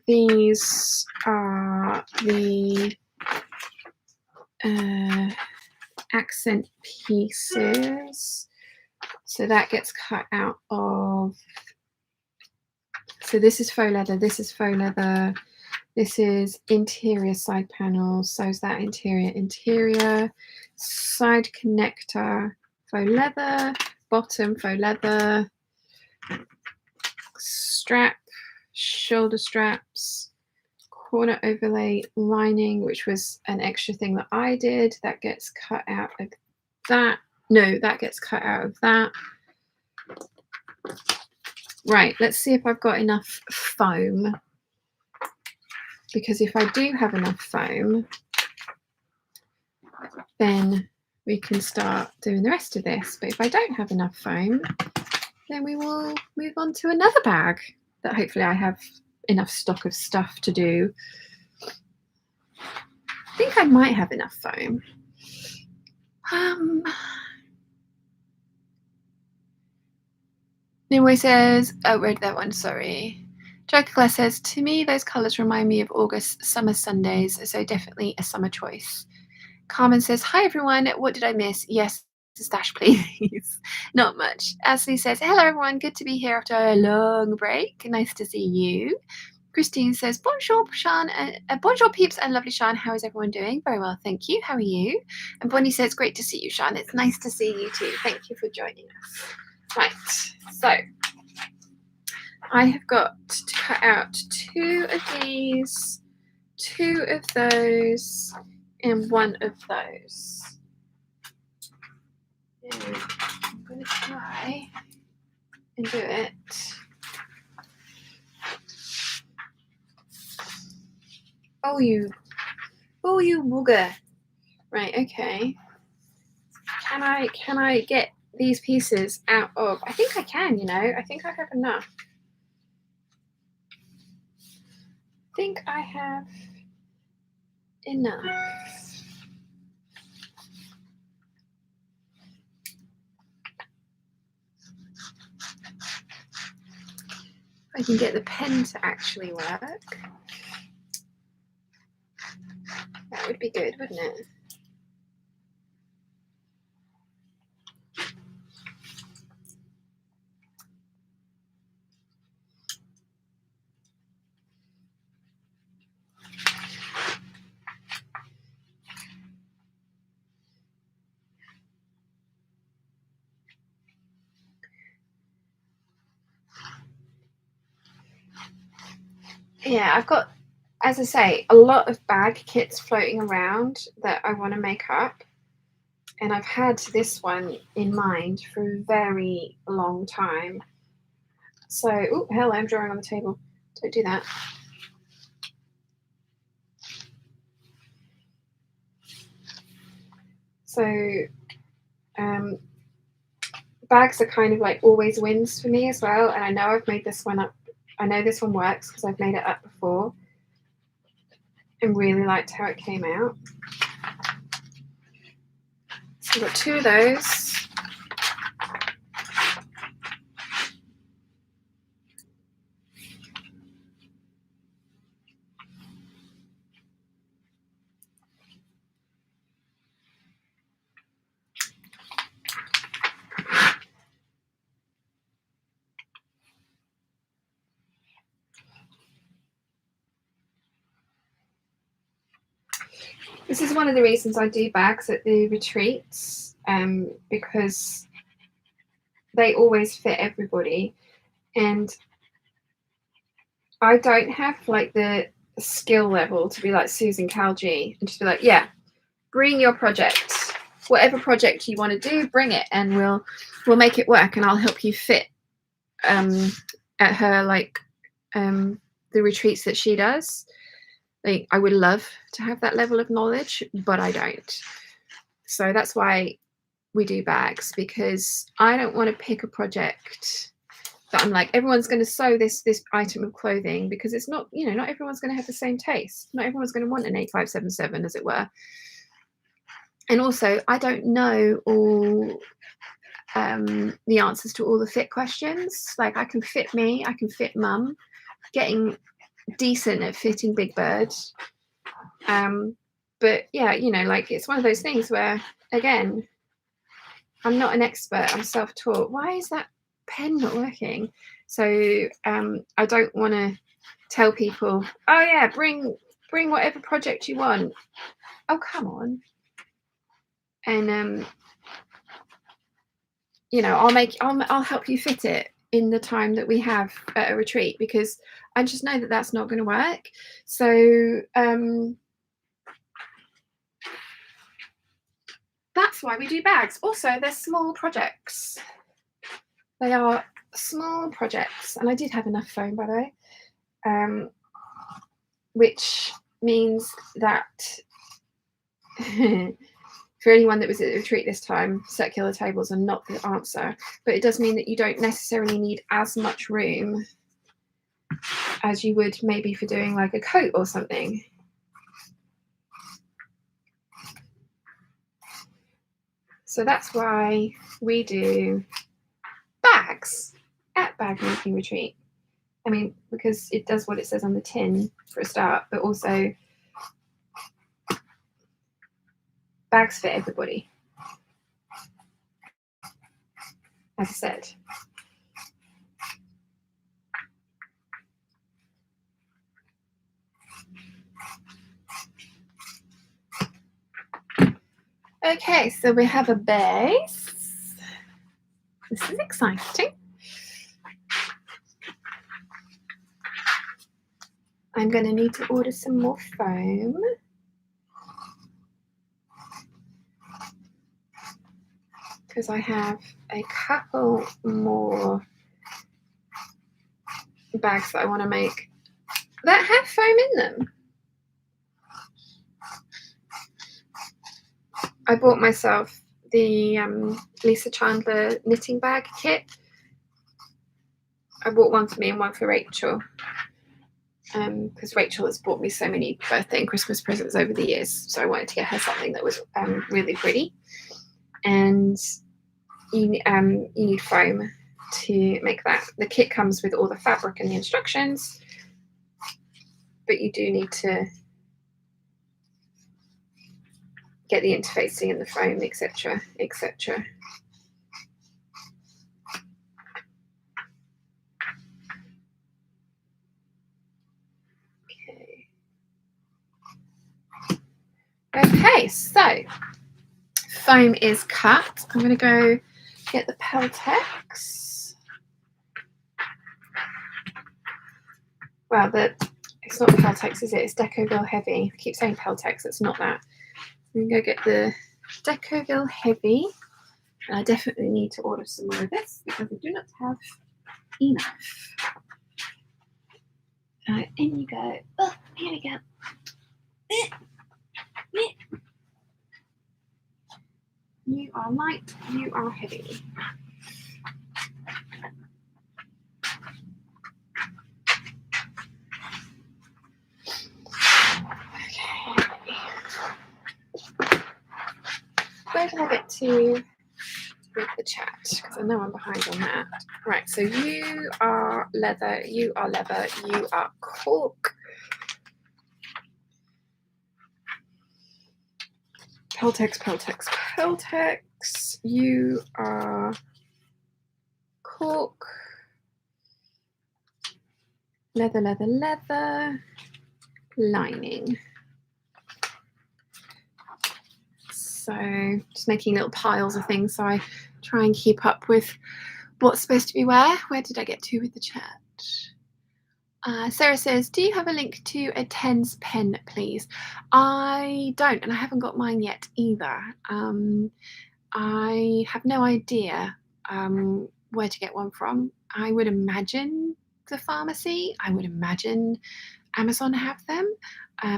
These are the accent pieces. So that gets cut out of, so this is faux leather, this is faux leather, this is interior side panels, so is that interior, side connector, faux leather, bottom faux leather, strap, shoulder straps, corner overlay lining, which was an extra thing that I did, that gets cut out of that. No, that gets cut out of that. Right, let's see if I've got enough foam, because if I do have enough foam, then we can start doing the rest of this. But if I don't have enough foam, then we will move on to another bag that hopefully I have enough stock of stuff to do. I think I might have enough foam. Nimue says, oh, read that one, sorry. Dracula says, to me, those colours remind me of August summer Sundays, so definitely a summer choice. Carmen says, hi everyone, what did I miss? Yes, stash please. Not much. Ashley says, hello everyone, good to be here after a long break. Nice to see you. Christine says, bonjour, Sean, bonjour peeps and lovely Sean. How is everyone doing? Very well, thank you. How are you? And Bonnie says, great to see you, Sean. It's nice to see you too. Thank you for joining us. Right, so I have got to cut out 2 of these, 2 of those, and 1 of those. And I'm going to try and do it. Oh, you booger. Right, okay. Can I get these pieces out of, I think I can, you know, I think I have enough. I think I have enough. I can get the pen to actually work. That would be good, wouldn't it? Yeah, I've got, as I say, a lot of bag kits floating around that I want to make up. And I've had this one in mind for a very long time. So, oh, hell, I'm drawing on the table. Don't do that. So, bags are kind of like always wins for me as well. And I know I've made this one up. I know this one works because I've made it up before and really liked how it came out. So I've got 2 of those. This is one of the reasons I do bags at the retreats, because they always fit everybody. And I don't have like the skill level to be like Susan Calgie and just be like, yeah, bring your project. Whatever project you want to do, bring it and we'll make it work and I'll help you fit at her like the retreats that she does. Like, I would love to have that level of knowledge, but I don't. So that's why we do bags, because I don't want to pick a project that I'm like, everyone's going to sew this item of clothing, because it's not, you know, not everyone's going to have the same taste. Not everyone's going to want an 8577, as it were. And also, I don't know all the answers to all the fit questions. Like, I can fit me, I can fit mum. Getting decent at fitting Big Bird. But yeah, you know, like, it's one of those things where, again, I'm not an expert, I'm self-taught. Why is that pen not working? So I don't want to tell people, oh yeah, bring whatever project you want. Oh, come on. And you know, I'll help you fit it in the time that we have at a retreat, because I just know that that's not going to work. So that's why we do bags. Also, they're small projects. They are small projects. And I did have enough foam, by the way, which means that for anyone that was at the retreat this time, circular tables are not the answer. But it does mean that you don't necessarily need as much room as you would maybe for doing like a coat or something. So that's why we do bags at Bag Making Retreat. I mean, because it does what it says on the tin for a start, but also bags fit everybody, as I said. Okay, so we have a base. This is exciting. I'm going to need to order some more foam. Because I have a couple more bags that I want to make that have foam in them. I bought myself the Lisa Chandler knitting bag kit. I bought one for me and one for Rachel, because Rachel has bought me so many birthday and Christmas presents over the years, so I wanted to get her something that was really pretty. And you need foam to make that. The kit comes with all the fabric and the instructions, but you do need to get the interfacing and the foam, etc., etc. Okay, so foam is cut. I'm going to go get the Peltex. Well, it's not the Peltex, is it? It's Decoville Heavy. I keep saying Peltex, it's not that. I'm going to go get the Decoville Heavy. And I definitely need to order some more of this because I do not have enough. In you go. Oh, here we go. You are light, you are heavy. Okay. Where did I get to with the chat? Because I know I'm behind on that. Right, so you are leather, you are leather, you are cork. Peltex, Peltex, Peltex. You are cork. Leather, leather, leather. Lining. So just making little piles of things so I try and keep up with what's supposed to be where. Where did I get to with the chat? Sarah says, do you have a link to a TENS pen, please? I don't, and I haven't got mine yet either. I have no idea where to get one from. I would imagine the pharmacy. I would imagine Amazon have them,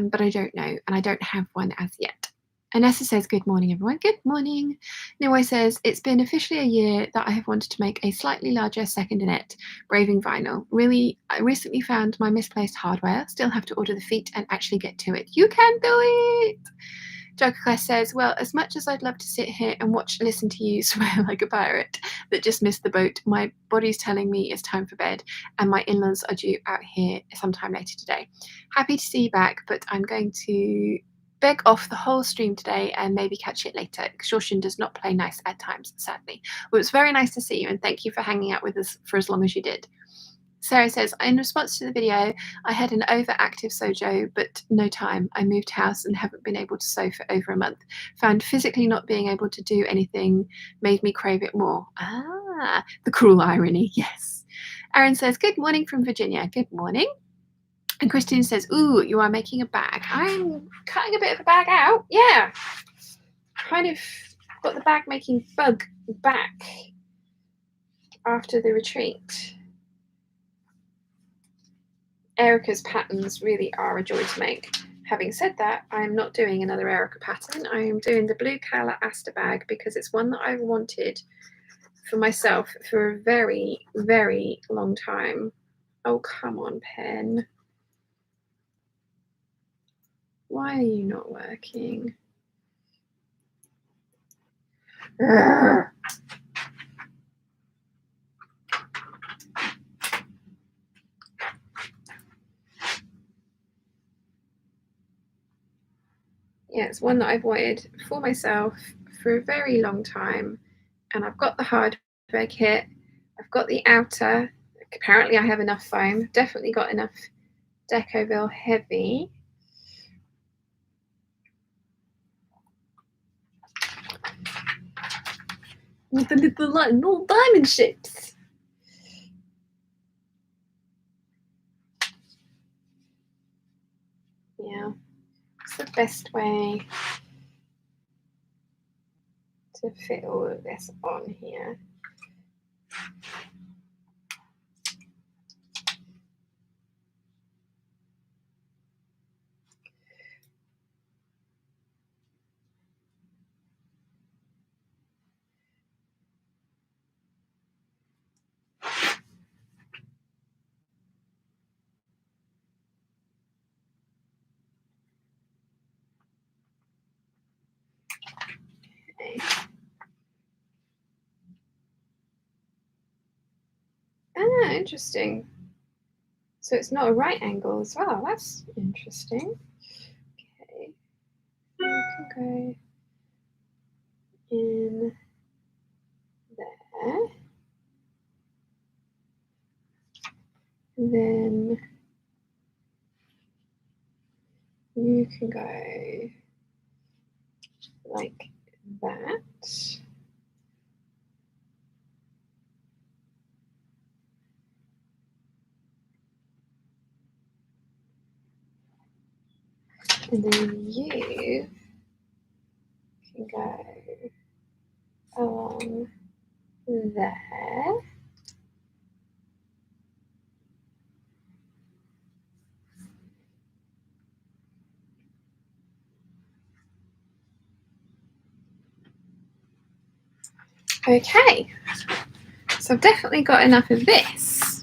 but I don't know, and I don't have one as yet. Anessa says, good morning, everyone. Good morning. Niwai says, it's been officially a year that I have wanted to make a slightly larger second net, braving vinyl. Really, I recently found my misplaced hardware. Still have to order the feet and actually get to it. You can do it! Joker says, well, as much as I'd love to sit here and listen to you swear like a pirate that just missed the boat, my body's telling me it's time for bed, and my in-laws are due out here sometime later today. Happy to see you back, but I'm going to beg off the whole stream today and maybe catch it later. Exhaustion does not play nice at times, sadly. Well, it was very nice to see you, and thank you for hanging out with us for as long as you did. Sarah says, in response to the video, I had an overactive sojo, but no time. I moved house and haven't been able to sew for over a month. Found physically not being able to do anything made me crave it more. Ah, the cruel irony, yes. Aaron says, good morning from Virginia. Good morning. And Christine says, ooh, you are making a bag. I'm cutting a bit of a bag out. Yeah. Kind of got the bag making bug back after the retreat. Erica's patterns really are a joy to make. Having said that, I'm not doing another Erica pattern. I am doing the blue colour Aster bag because it's one that I've wanted for myself for a very, very long time. Oh, come on, pen. Why are you not working? Urgh. Yeah, it's one that I've wanted for myself for a very long time. And I've got the hardware kit. I've got the outer. Apparently I have enough foam. Definitely got enough Decoville heavy. With the little diamond shapes. Yeah, it's the best way to fit all of this on here. Okay. Ah, interesting. So it's not a right angle as well. That's interesting. Okay. You can go in there. And then you can go like that. And then you can go along there. Okay, so I've definitely got enough of this.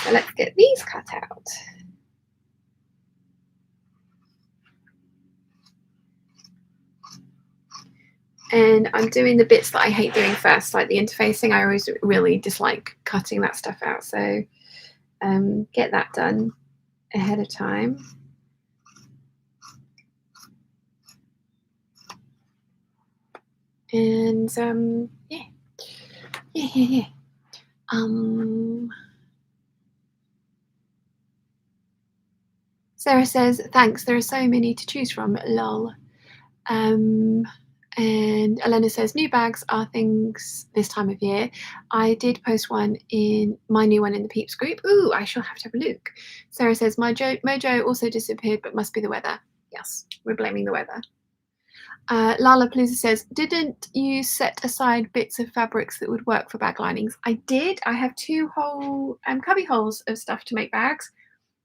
So let's get these cut out. And I'm doing the bits that I hate doing first, like the interfacing. I always really dislike cutting that stuff out. So get that done ahead of time. And yeah. Sarah says, thanks, there are so many to choose from, lol. And Elena says, new bags are things this time of year. I did post one in my new one in the Peeps group. Ooh, I shall have to have a look. Sarah says, my mojo also disappeared, but must be the weather. Yes, we're blaming the weather. Lala Palooza says, didn't you set aside bits of fabrics that would work for bag linings? I did. I have 2 whole cubby holes of stuff to make bags,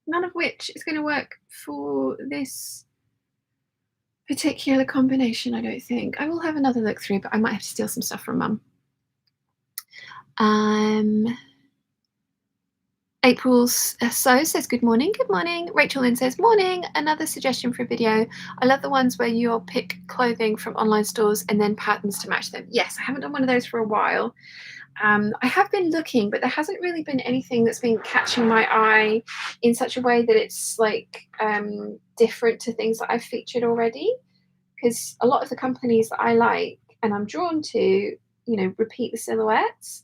none of which is going to work for this particular combination, I don't think. I will have another look through, but I might have to steal some stuff from Mum. April says good morning. Good morning. Rachel Lynn says morning. Another suggestion for a video. I love the ones where you'll pick clothing from online stores and then patterns to match them. Yes, I haven't done one of those for a while. I have been looking, but there hasn't really been anything that's been catching my eye in such a way that it's like different to things that I've featured already. Because a lot of the companies that I like and I'm drawn to, repeat the silhouettes.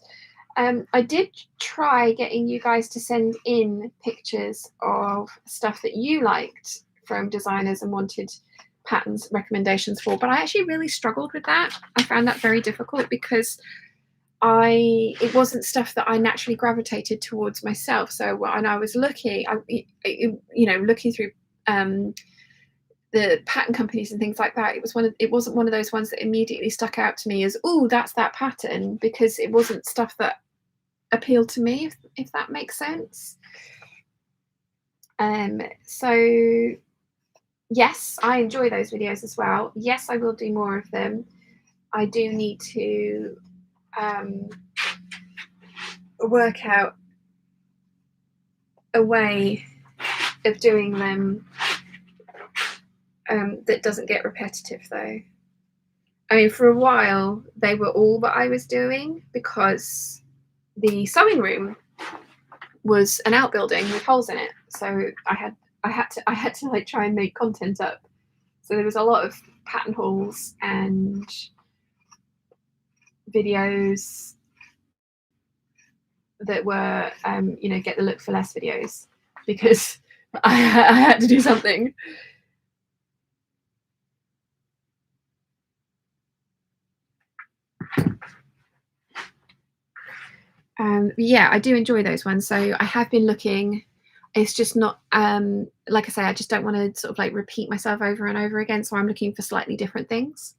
I did try getting you guys to send in pictures of stuff that you liked from designers and wanted patterns recommendations for, but I actually really struggled with that. I found that very difficult because it wasn't stuff that I naturally gravitated towards myself. So when I was looking, looking through the pattern companies and things like that, it wasn't one of those ones that immediately stuck out to me as, oh, that's that pattern, because it wasn't stuff that appealed to me, if that makes sense. So yes, I enjoy those videos as well. Yes, I will do more of them. I do need to work out a way of doing them that doesn't get repetitive, though. I mean, for a while they were all that I was doing because the sewing room was an outbuilding with holes in it, so I had to like try and make content up. So there was a lot of pattern hauls and videos that were get the look for less videos, because I had to do something. Yeah, I do enjoy those ones. So I have been looking. It's just not like I say, I just don't want to sort of like repeat myself over and over again. So I'm looking for slightly different things.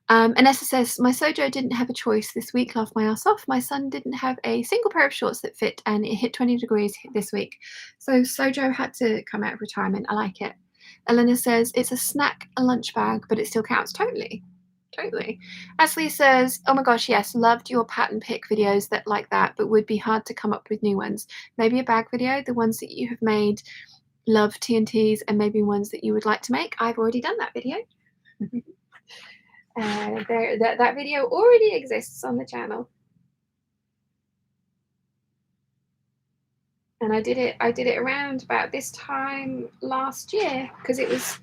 Anessa says, my Sojo didn't have a choice this week, laughed my ass off. My son didn't have a single pair of shorts that fit, and it hit 20 degrees this week. So Sojo had to come out of retirement. I like it. Elena says, it's a snack, a lunch bag, but it still counts. Totally. Ashley says, oh my gosh, yes, loved your pattern pick videos like that, but would be hard to come up with new ones. Maybe a bag video, the ones that you have made, love TNTs, and maybe ones that you would like to make. I've already done that video. That video already exists on the channel, and I did it around about this time last year, because it was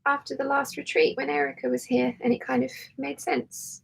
after the last retreat when Erica was here, and it kind of made sense.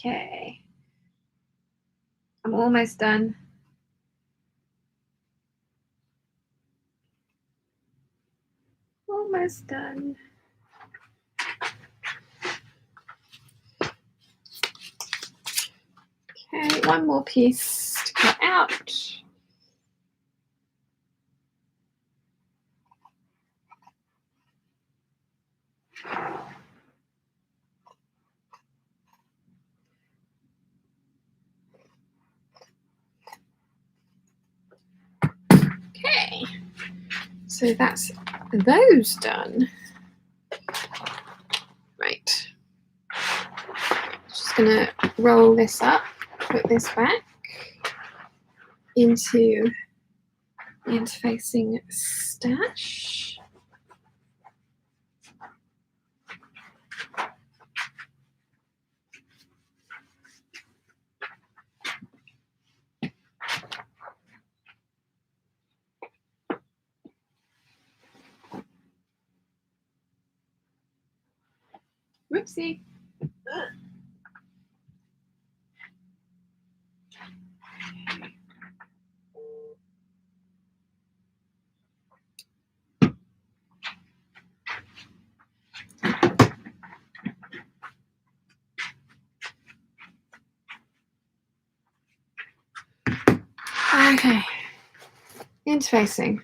Okay, I'm almost done. Almost done. Okay, one more piece to cut out. Okay, so that's those done. Right. Just gonna roll this up, put this back into the interfacing stash. Whoopsie. Okay. Interfacing.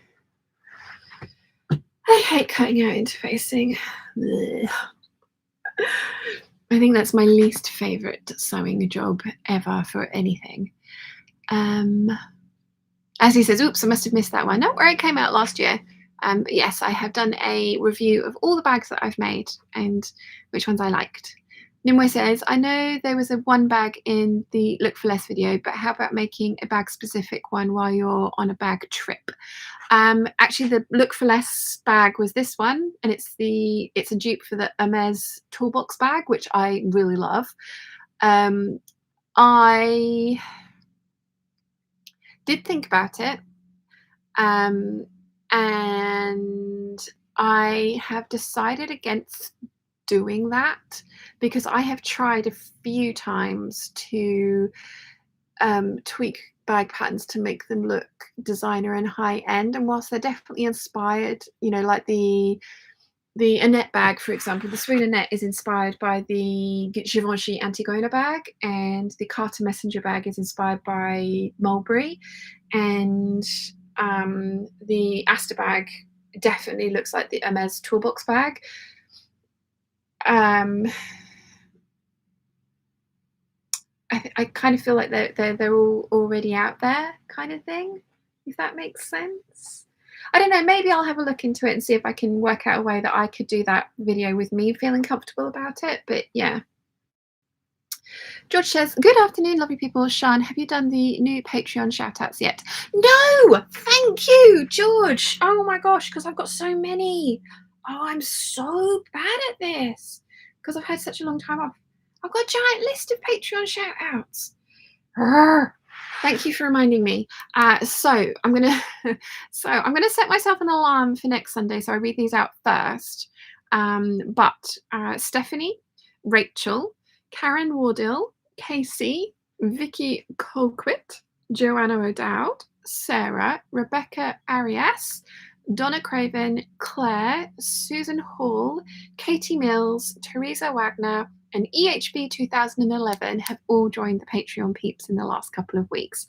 I hate cutting out interfacing. Blech. I think that's my least favourite sewing job ever for anything. As he says, oops, I must have missed that one. No, where it came out last year. But yes, I have done a review of all the bags that I've made and which ones I liked. Nimue says, I know there was a one bag in the Look for Less video, but how about making a bag specific one while you're on a bag trip? Actually, the Look for Less bag was this one, and it's a dupe for the Hermes toolbox bag, which I really love. I did think about it, and I have decided against doing that because I have tried a few times to tweak bag patterns to make them look designer and high end, and whilst they're definitely inspired, you know, like the Annette bag, for example, the Swoon Annette is inspired by the Givenchy Antigona bag, and the Carter Messenger bag is inspired by Mulberry, and the Aster bag definitely looks like the Hermes toolbox bag. I kind of feel like they're all already out there, kind of thing, if that makes sense. I don't know, maybe I'll have a look into it and see if I can work out a way that I could do that video with me feeling comfortable about it, but yeah. George says, good afternoon, lovely people. Sian, have you done the new Patreon shout-outs yet? No, thank you, George. Oh my gosh, because I've got so many. Oh, I'm so bad at this because I've had such a long time off. I've got a giant list of Patreon shout-outs. Thank you for reminding me. So I'm gonna set myself an alarm for next Sunday, so I read these out first. But Stephanie, Rachel, Karen Wardill, Casey, Vicky Colquitt, Joanna O'Dowd, Sarah, Rebecca Arias, Donna Craven, Claire, Susan Hall, Katie Mills, Teresa Wagner, and EHB 2011 have all joined the Patreon peeps in the last couple of weeks.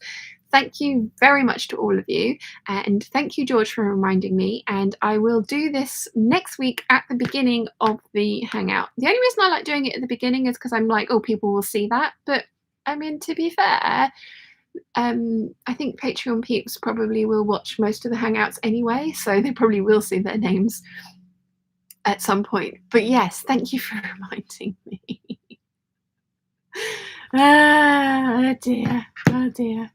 Thank you very much to all of you, and thank you, George, for reminding me, and I will do this next week at the beginning of the Hangout. The only reason I like doing it at the beginning is because I'm like, oh, people will see that, but I mean, to be fair, I think Patreon peeps probably will watch most of the Hangouts anyway, so they probably will see their names at some point. But yes, thank you for reminding me. Oh dear, oh dear.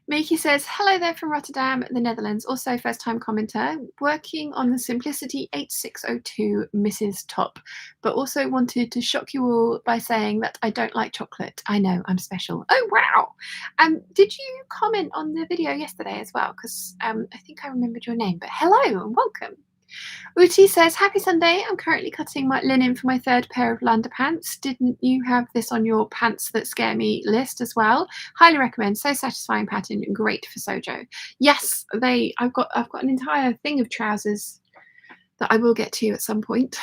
Miki says, hello there from Rotterdam, the Netherlands, also first-time commenter, working on the Simplicity 8602 Mrs. Top, but also wanted to shock you all by saying that I don't like chocolate. I know, I'm special. Oh, wow. Did you comment on the video yesterday as well? Because I think I remembered your name, but hello and welcome. Uti says, happy Sunday. I'm currently cutting my linen for my third pair of underpants. Didn't you have this on your pants that scare me list as well? Highly recommend. So satisfying pattern. Great for Sojo. Yes, I've got an entire thing of trousers that I will get to at some point.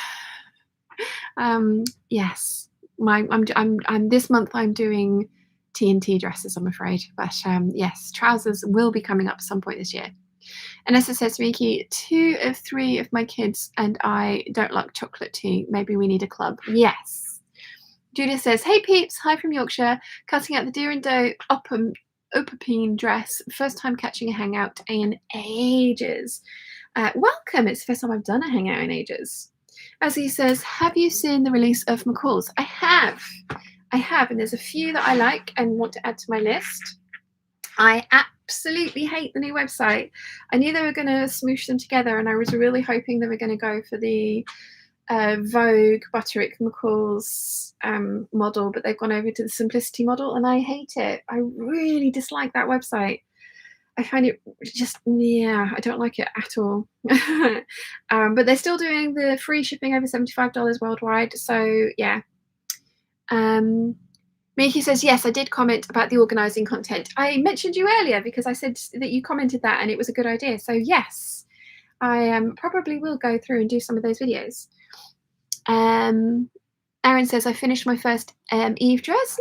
Yes, I'm this month I'm doing TNT dresses, I'm afraid, but yes, trousers will be coming up at some point this year. And as it says, Miki, 2 of 3 of my kids and I don't like chocolate tea. Maybe we need a club. Yes. Judith says, hey peeps, hi from Yorkshire, cutting out the Deer and Doe Opapine dress. First time catching a hangout in ages. Welcome. It's the first time I've done a hangout in ages. As he says, have you seen the release of McCalls? I have, and there's a few that I like and want to add to my list. I absolutely hate the new website. I knew they were going to smoosh them together, and I was really hoping they were going to go for the Vogue Butterick McCalls model, but they've gone over to the Simplicity model, and I hate it. I really dislike that website. I find it just, yeah, I don't like it at all. But they're still doing the free shipping over $75 worldwide, so yeah. Miki says, yes, I did comment about the organising content. I mentioned you earlier because I said that you commented that and it was a good idea. So yes, I probably will go through and do some of those videos. Aaron says, I finished my first Eve dress.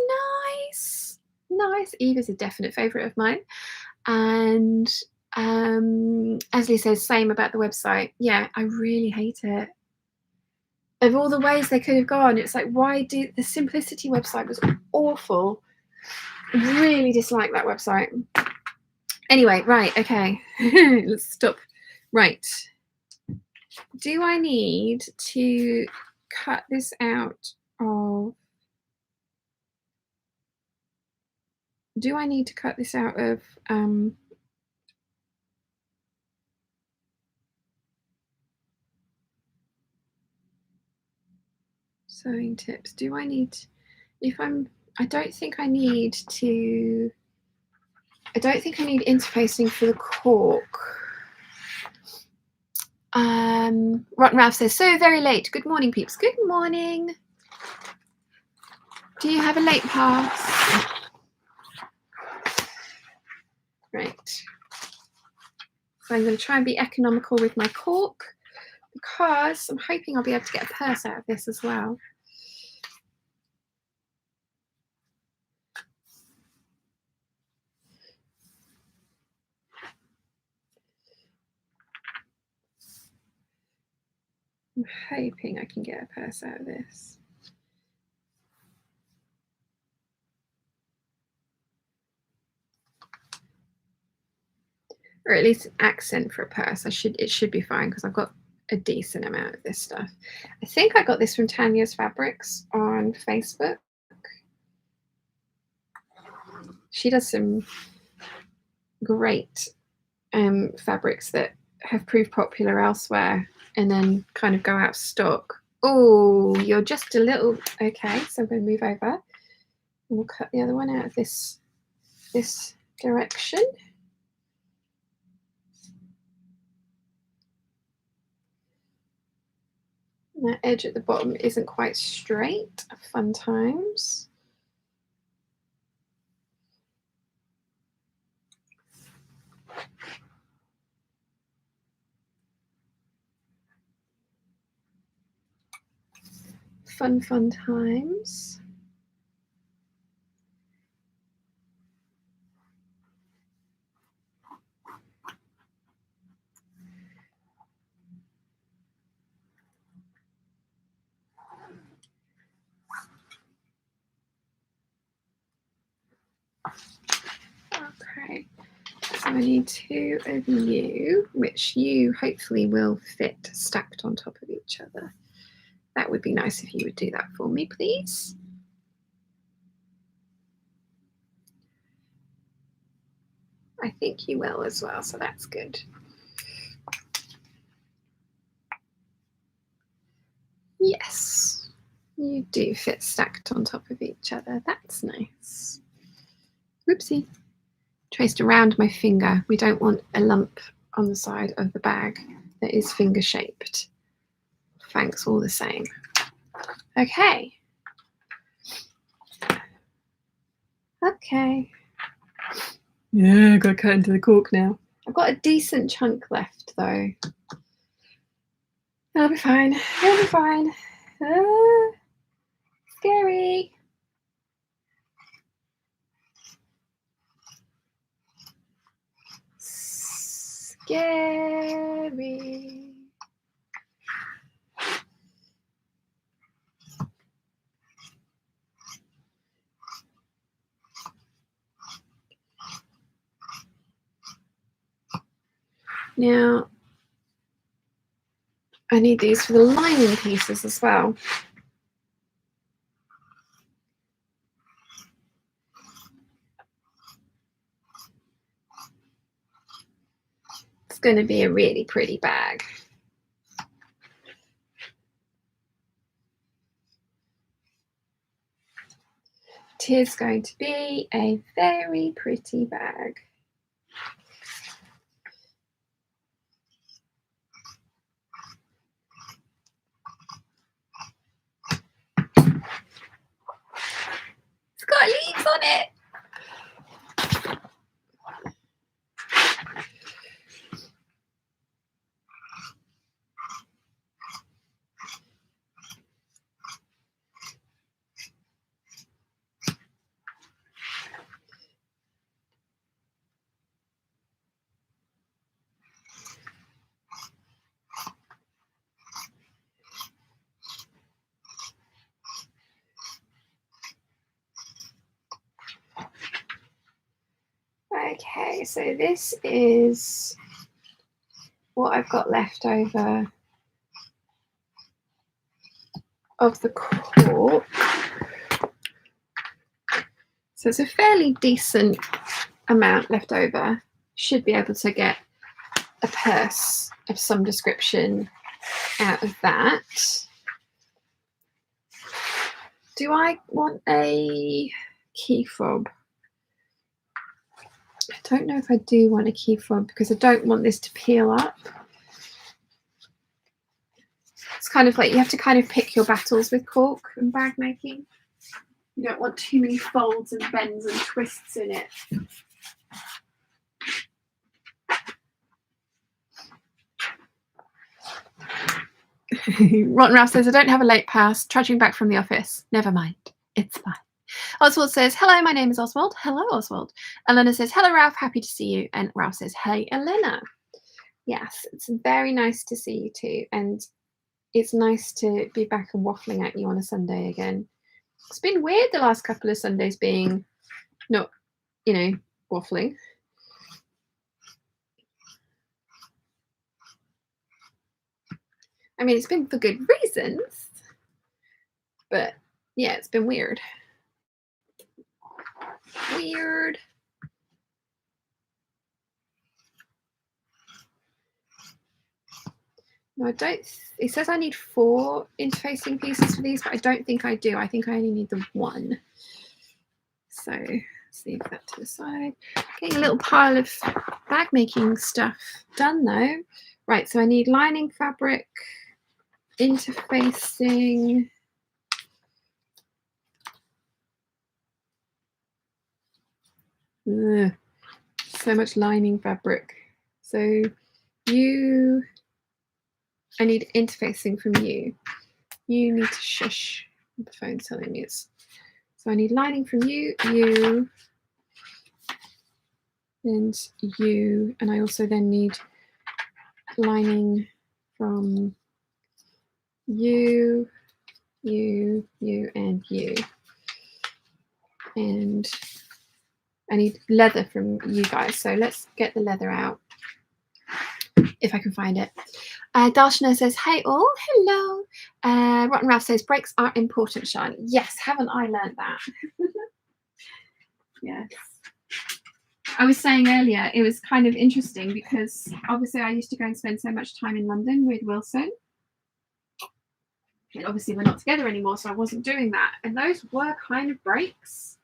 Nice. Nice. Eve is a definite favourite of mine. And Asley says, same about the website. Yeah, I really hate it. Of all the ways they could have gone, it's like, why do the Simplicity website was awful. Really dislike that website. Anyway, right, okay. Let's stop. Right. Do I need to cut this out of... Do I need to cut this out of sewing tips? Do I need, I don't think I need interfacing for the cork. Rotten Ralph says, so very late. Good morning, peeps. Good morning. Do you have a late pass? Right. So I'm going to try and be economical with my cork, because I'm hoping I'll be able to get a purse out of this as well. I'm hoping I can get a purse out of this. Or at least an accent for a purse. It should be fine, because I've got a decent amount of this stuff. I think I got this from Tanya's Fabrics on Facebook. She does some great fabrics that have proved popular elsewhere and then kind of go out of stock. Oh, you're just a little... Okay, so I'm going to move over. And we'll cut the other one out of this direction. And that edge at the bottom isn't quite straight. Fun times. Fun times. Okay, so I need 2 of you, which you hopefully will fit stacked on top of each other. That would be nice if you would do that for me, please. I think you will as well, so that's good. Yes, you do fit stacked on top of each other. That's nice. Whoopsie. Traced around my finger. We don't want a lump on the side of the bag that is finger shaped. Thanks all the same. Okay. Okay. Yeah, got to cut into the cork now. I've got a decent chunk left though. I'll be fine. I'll be fine. Scary. Scary. Now, I need these for the lining pieces as well. It's going to be a really pretty bag. It is going to be a very pretty bag. It's got leaves on it. Okay, so this is what I've got left over of the cork. So it's a fairly decent amount left over. Should be able to get a purse of some description out of that. Do I want a key fob? I don't know if I do want a key fob because I don't want this to peel up. It's kind of like you have to kind of pick your battles with cork and bag making. You don't want too many folds and bends and twists in it. Rotten Ralph says, I don't have a late pass, trudging back from the office. Never mind, it's fine. Oswald says, hello, my name is Oswald. Hello, Oswald. Elena says, hello, Ralph, happy to see you. And Ralph says, hey, Elena. Yes, it's very nice to see you too. And it's nice to be back and waffling at you on a Sunday again. It's been weird the last couple of Sundays being not, you know, waffling. I mean, it's been for good reasons, but yeah, it's been weird. Weird. No, I don't. It says I need 4 interfacing pieces for these, but I don't think I do. I think I only need the 1. So let's leave that to the side. Getting a little pile of bag making stuff done though. Right, so I need lining fabric, interfacing. Ugh, so much lining fabric. So I need interfacing from you. You need to shush. The phone's telling me it's. So I need lining from you, and you, and I also then need lining from you, and you. And I need leather from you guys. So let's get the leather out if I can find it. Darshana says, hey all, hello. Rotten Ralph says, breaks are important, Sean. Yes, haven't I learned that? Yes. I was saying earlier, it was kind of interesting because obviously I used to go and spend so much time in London with Wilson. And obviously we're not together anymore, so I wasn't doing that. And those were kind of breaks.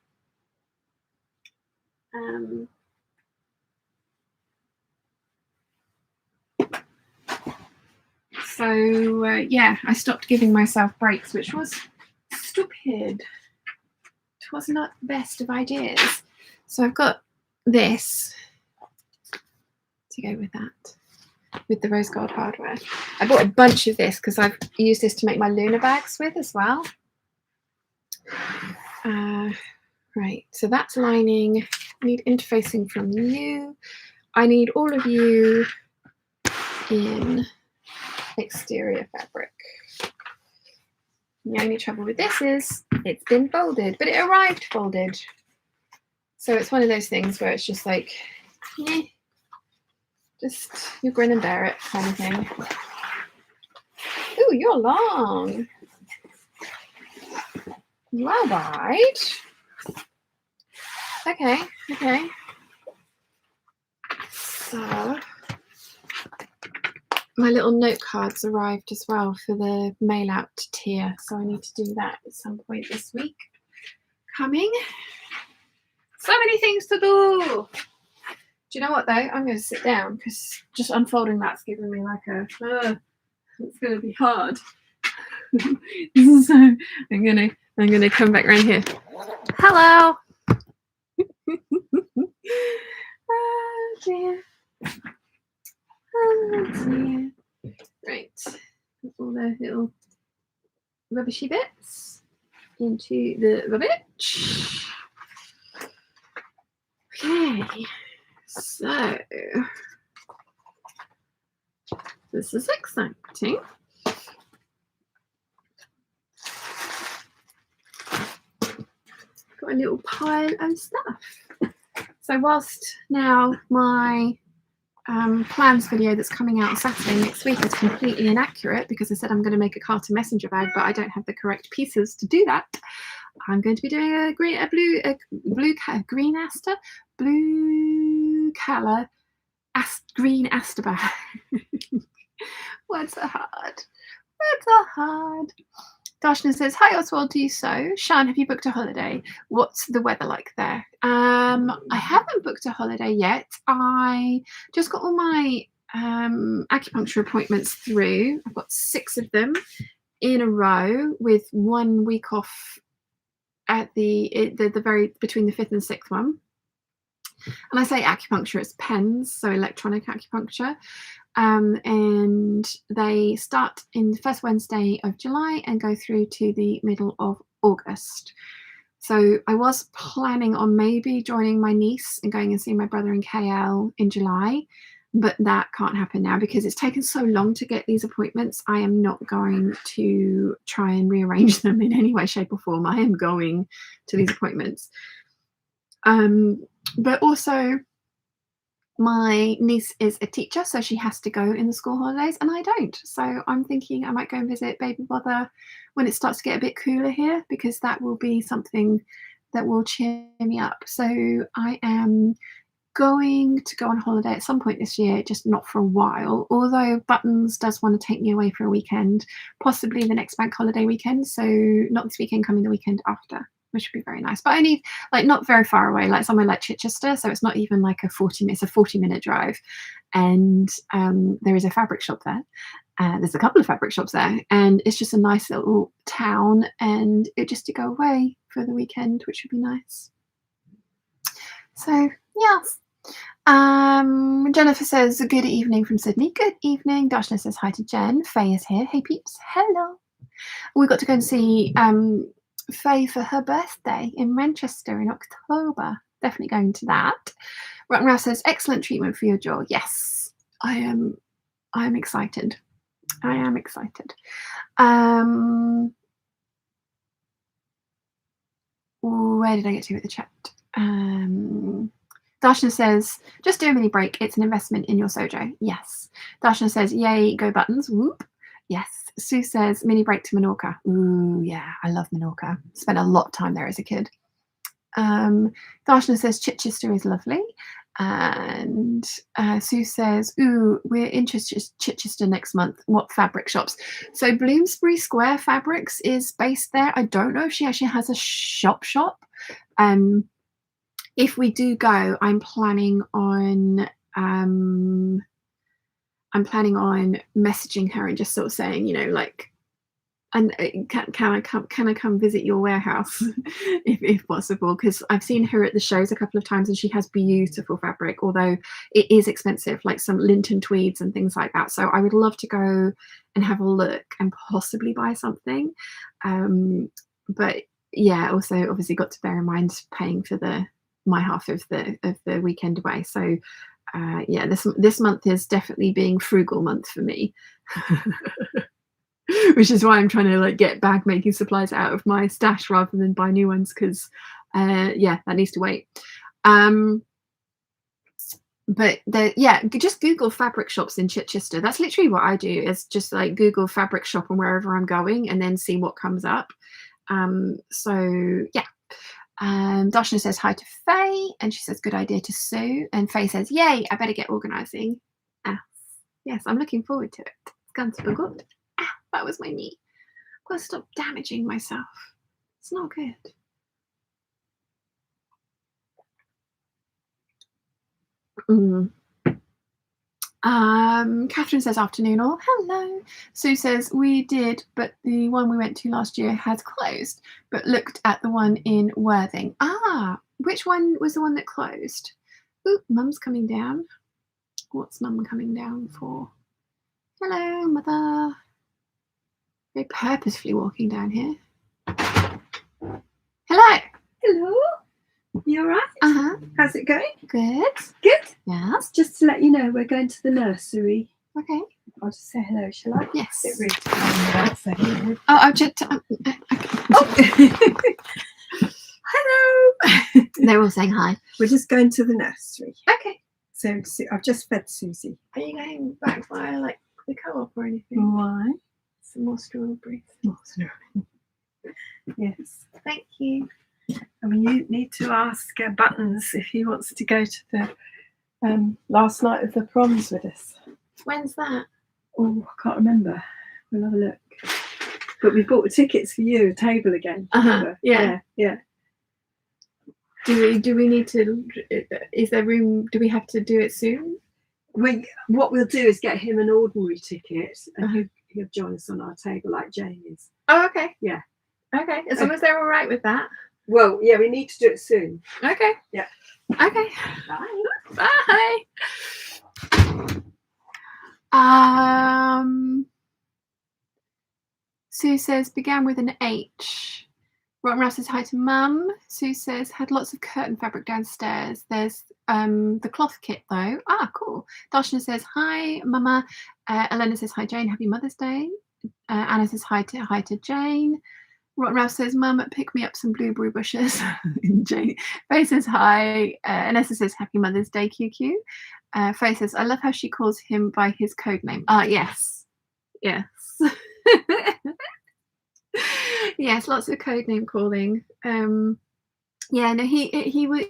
So yeah, I stopped giving myself breaks, which was stupid. It was not the best of ideas. So I've got this to go with that, with the rose gold hardware. I bought a bunch of this because I've used this to make my Luna bags with as well. Right, so that's lining. I need interfacing from you. I need all of you in exterior fabric. The only trouble with this is it's been folded, but it arrived folded. So it's one of those things where it's just like, eh, just you grin and bear it kind of thing. Ooh, you're long. You are wide. Okay, okay. So my little note cards arrived as well for the mail out tier, so I need to do that at some point this week. Coming. So many things to do. Do you know what though? I'm going to sit down because just unfolding that's giving me like a. It's going to be hard. So I'm gonna come back around here. Hello. Oh dear. Oh dear. Right. Put all the little rubbishy bits into the rubbish. Okay. So this is exciting. Got a little pile of stuff. So whilst now my plans video that's coming out Saturday next week is completely inaccurate because I said I'm going to make a Carter messenger bag, but I don't have the correct pieces to do that. I'm going to be doing a green aster bag. Words are hard. Words are hard. Darshana says, hi Oswald, do you sew? Shan, have you booked a holiday? What's the weather like there? I haven't booked a holiday yet. I just got all my acupuncture appointments through. I've got 6 of them in a row with 1 week off at the very between the 5th and 6th one. And I say acupuncture, it's pens, so electronic acupuncture. And they start in the first Wednesday of July and go through to the middle of August. So I was planning on maybe joining my niece and going and seeing my brother in KL in July, but that can't happen now because it's taken so long to get these appointments. I am not going to try and rearrange them in any way, shape or form. I am going to these appointments. But also, my niece is a teacher, so she has to go in the school holidays, and I don't. So I'm thinking I might go and visit Baby Bother when it starts to get a bit cooler here, because that will be something that will cheer me up. So I am going to go on holiday at some point this year, just not for a while, although Buttons does want to take me away for a weekend, possibly the next bank holiday weekend. So not this weekend, coming the weekend after, which would be very nice, but only like not very far away, like somewhere like Chichester. So it's not even like it's a 40-minute drive. And there is a fabric shop there. There's a couple of fabric shops there, and it's just a nice little town, and it just to go away for the weekend, which would be nice. So yes. Jennifer says, good evening from Sydney. Good evening. Darshana says hi to Jen. Faye is here. Hey peeps. Hello. We got to go and see Faye for her birthday in Manchester in October. Definitely going to that. Rotten Ralph says, excellent treatment for your jaw. Yes, I am excited. I am excited. Where did I get to with the chat? Darshana says, just do a mini break. It's an investment in your sojo. Yes. Darshana says, yay, go Buttons. Whoop. Yes. Sue says, mini break to Menorca. Ooh, yeah, I love Menorca. Spent a lot of time there as a kid. Darshana says, Chichester is lovely. And Sue says, ooh, we're in Chichester next month. What fabric shops? So Bloomsbury Square Fabrics is based there. I don't know if she actually has a shop. If we do go, I'm planning on messaging her and just sort of saying, you know, like, and can I come visit your warehouse if possible, because I've seen her at the shows a couple of times and she has beautiful fabric, although it is expensive, like some Linton tweeds and things like that. So I would love to go and have a look and possibly buy something. But yeah, also obviously got to bear in mind paying for my half of the weekend away. So yeah, this month is definitely being frugal month for me. Which is why I'm trying to like get bag making supplies out of my stash rather than buy new ones, because yeah, that needs to wait. But yeah, just Google fabric shops in Chichester. That's literally what I do, is just like Google fabric shop and wherever I'm going and then see what comes up. So yeah. Darshana says hi to Faye, and she says good idea to Sue, and Faye says yay, I better get organising. Yes, I'm looking forward to it. It's going to be good. That was my knee. I've got to stop damaging myself. It's not good. Catherine says afternoon all. Hello. Sue says we did, but the one we went to last year has closed, but looked at the one in Worthing. Which one was the one that closed? Ooh, Mum's coming down. What's Mum coming down for? Hello, Mother. Very purposefully walking down here. Hello. Hello. You all right? How's it going? Good. Good? Yes. Just to let you know, we're going to the nursery. Okay. I'll just say hello, shall I? Yes. Bit rude to come and say hello. Oh, I've just... Oh. Hello. They're all saying hi. We're just going to the nursery. Okay. So I've just fed Susie. Are you going back via like the co-op or anything? Why? Some more strawberries. More strawberries. Yes. Thank you. I mean, you need to ask Buttons if he wants to go to the last night of the proms with us. When's that? Oh, I can't remember. We'll have a look. But we bought the tickets for you, a table again. Yeah. Yeah. Do we need to? Is there room? Do we have to do it soon? What we'll do is get him an ordinary ticket, and he'll join us on our table like Jane is. Oh, okay. Yeah. Okay. As long as they're all right with that. Well, yeah, we need to do it soon. Okay. Yeah. Okay. Bye. Bye. Sue says began with an H. Rotten Rouse says hi to Mum. Sue says had lots of curtain fabric downstairs. There's the cloth kit though. Ah, cool. Darshana says hi, Mama. Elena says hi, Jane. Happy Mother's Day. Anna says hi to Jane. Rotten Rouse says, Mum, pick me up some blueberry bushes. Jane. Faye says hi. Anessa says happy Mother's Day, QQ. Faye says I love how she calls him by his code name. Yes. Yes, lots of code name calling. Yeah, no, he was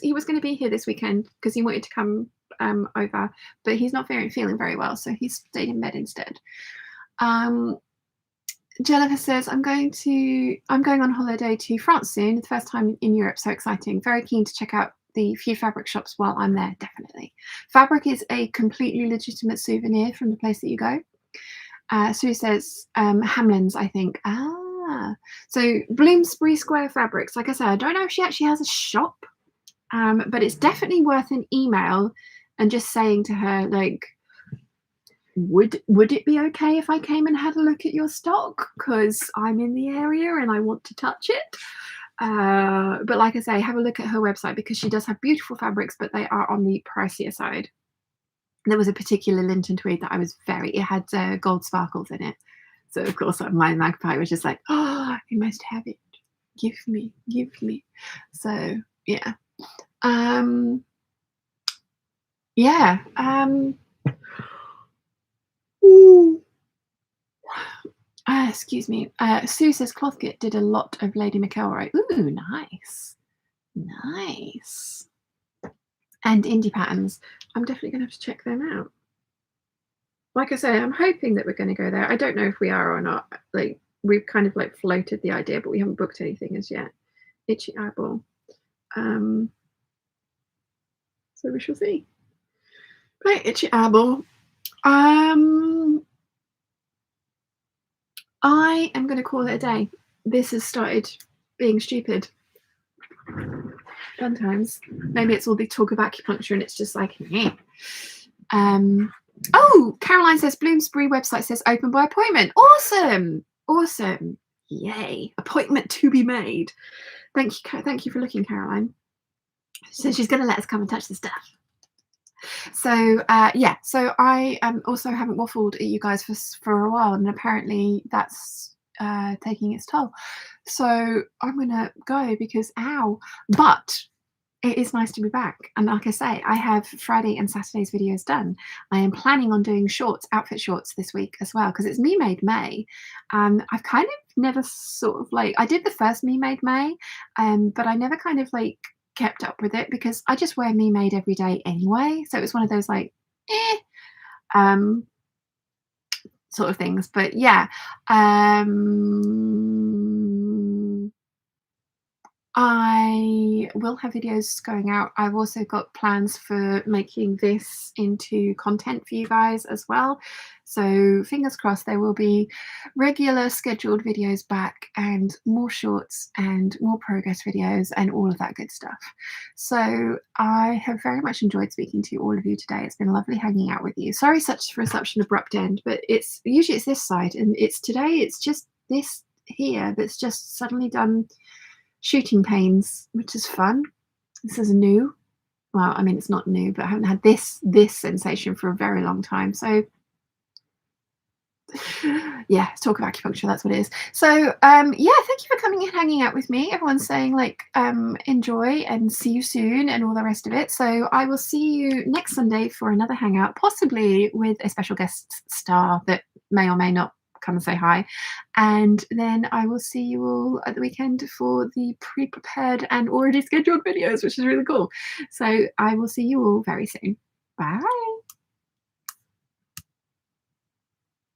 going to be here this weekend because he wanted to come over, but he's not feeling very well, so he stayed in bed instead. Jennifer says I'm going on holiday to France soon, the first time in Europe, so exciting. Very keen to check out the few fabric shops while I'm there. Definitely. Fabric is a completely legitimate souvenir from the place that you go. Sue says Hamlin's, I think. So Bloomsbury Square Fabrics. Like I said, I don't know if she actually has a shop, but it's definitely worth an email and just saying to her, like, would it be okay if I came and had a look at your stock? Because I'm in the area and I want to touch it. But like I say, have a look at her website because she does have beautiful fabrics, but they are on the pricier side. There was a particular Linton tweed that it had gold sparkles in it. So of course my magpie was just like, oh, I must have it. Give me. So yeah. Excuse me. Sue says Clothkit did a lot of Lady McElroy. Ooh, nice. And Indie Patterns. I'm definitely going to have to check them out. Like I say, I'm hoping that we're going to go there. I don't know if we are or not. Like we've kind of like floated the idea, but we haven't booked anything as yet. Itchy eyeball. So we shall see. Right, itchy eyeball. I am going to call it a day. This has started being stupid. Fun times. Maybe it's all the talk of acupuncture and it's just like, eh. Oh, Caroline says Bloomsbury website says open by appointment. Awesome. Yay. Appointment to be made. Thank you for looking, Caroline. So she's going to let us come and touch the stuff. So so I also haven't waffled at you guys for a while, and apparently that's taking its toll. So I'm gonna go because but it is nice to be back. And like I say, I have Friday and Saturday's videos done. I am planning on doing outfit shorts this week as well, because it's Me Made May. I've kind of never sort of like, I did the first Me Made May, but I never kind of like kept up with it because I just wear Me Made every day anyway. So it was one of those like, sort of things. But yeah, I will have videos going out. I've also got plans for making this into content for you guys as well. So fingers crossed there will be regular scheduled videos back and more shorts and more progress videos and all of that good stuff. So I have very much enjoyed speaking to all of you today. It's been lovely hanging out with you. Sorry for such an abrupt end, but it's usually this side, and today it's just this here that's just suddenly done shooting pains, which is fun. This is new. Well, I mean, it's not new, but I haven't had this sensation for a very long time. So Yeah, talk of acupuncture, that's what it is. So, yeah, thank you for coming and hanging out with me. Everyone's saying, like, enjoy and see you soon and all the rest of it. So I will see you next Sunday for another hangout, possibly with a special guest star that may or may not come and say hi. And then I will see you all at the weekend for the pre-prepared and already scheduled videos, which is really cool. So I will see you all very soon. Bye.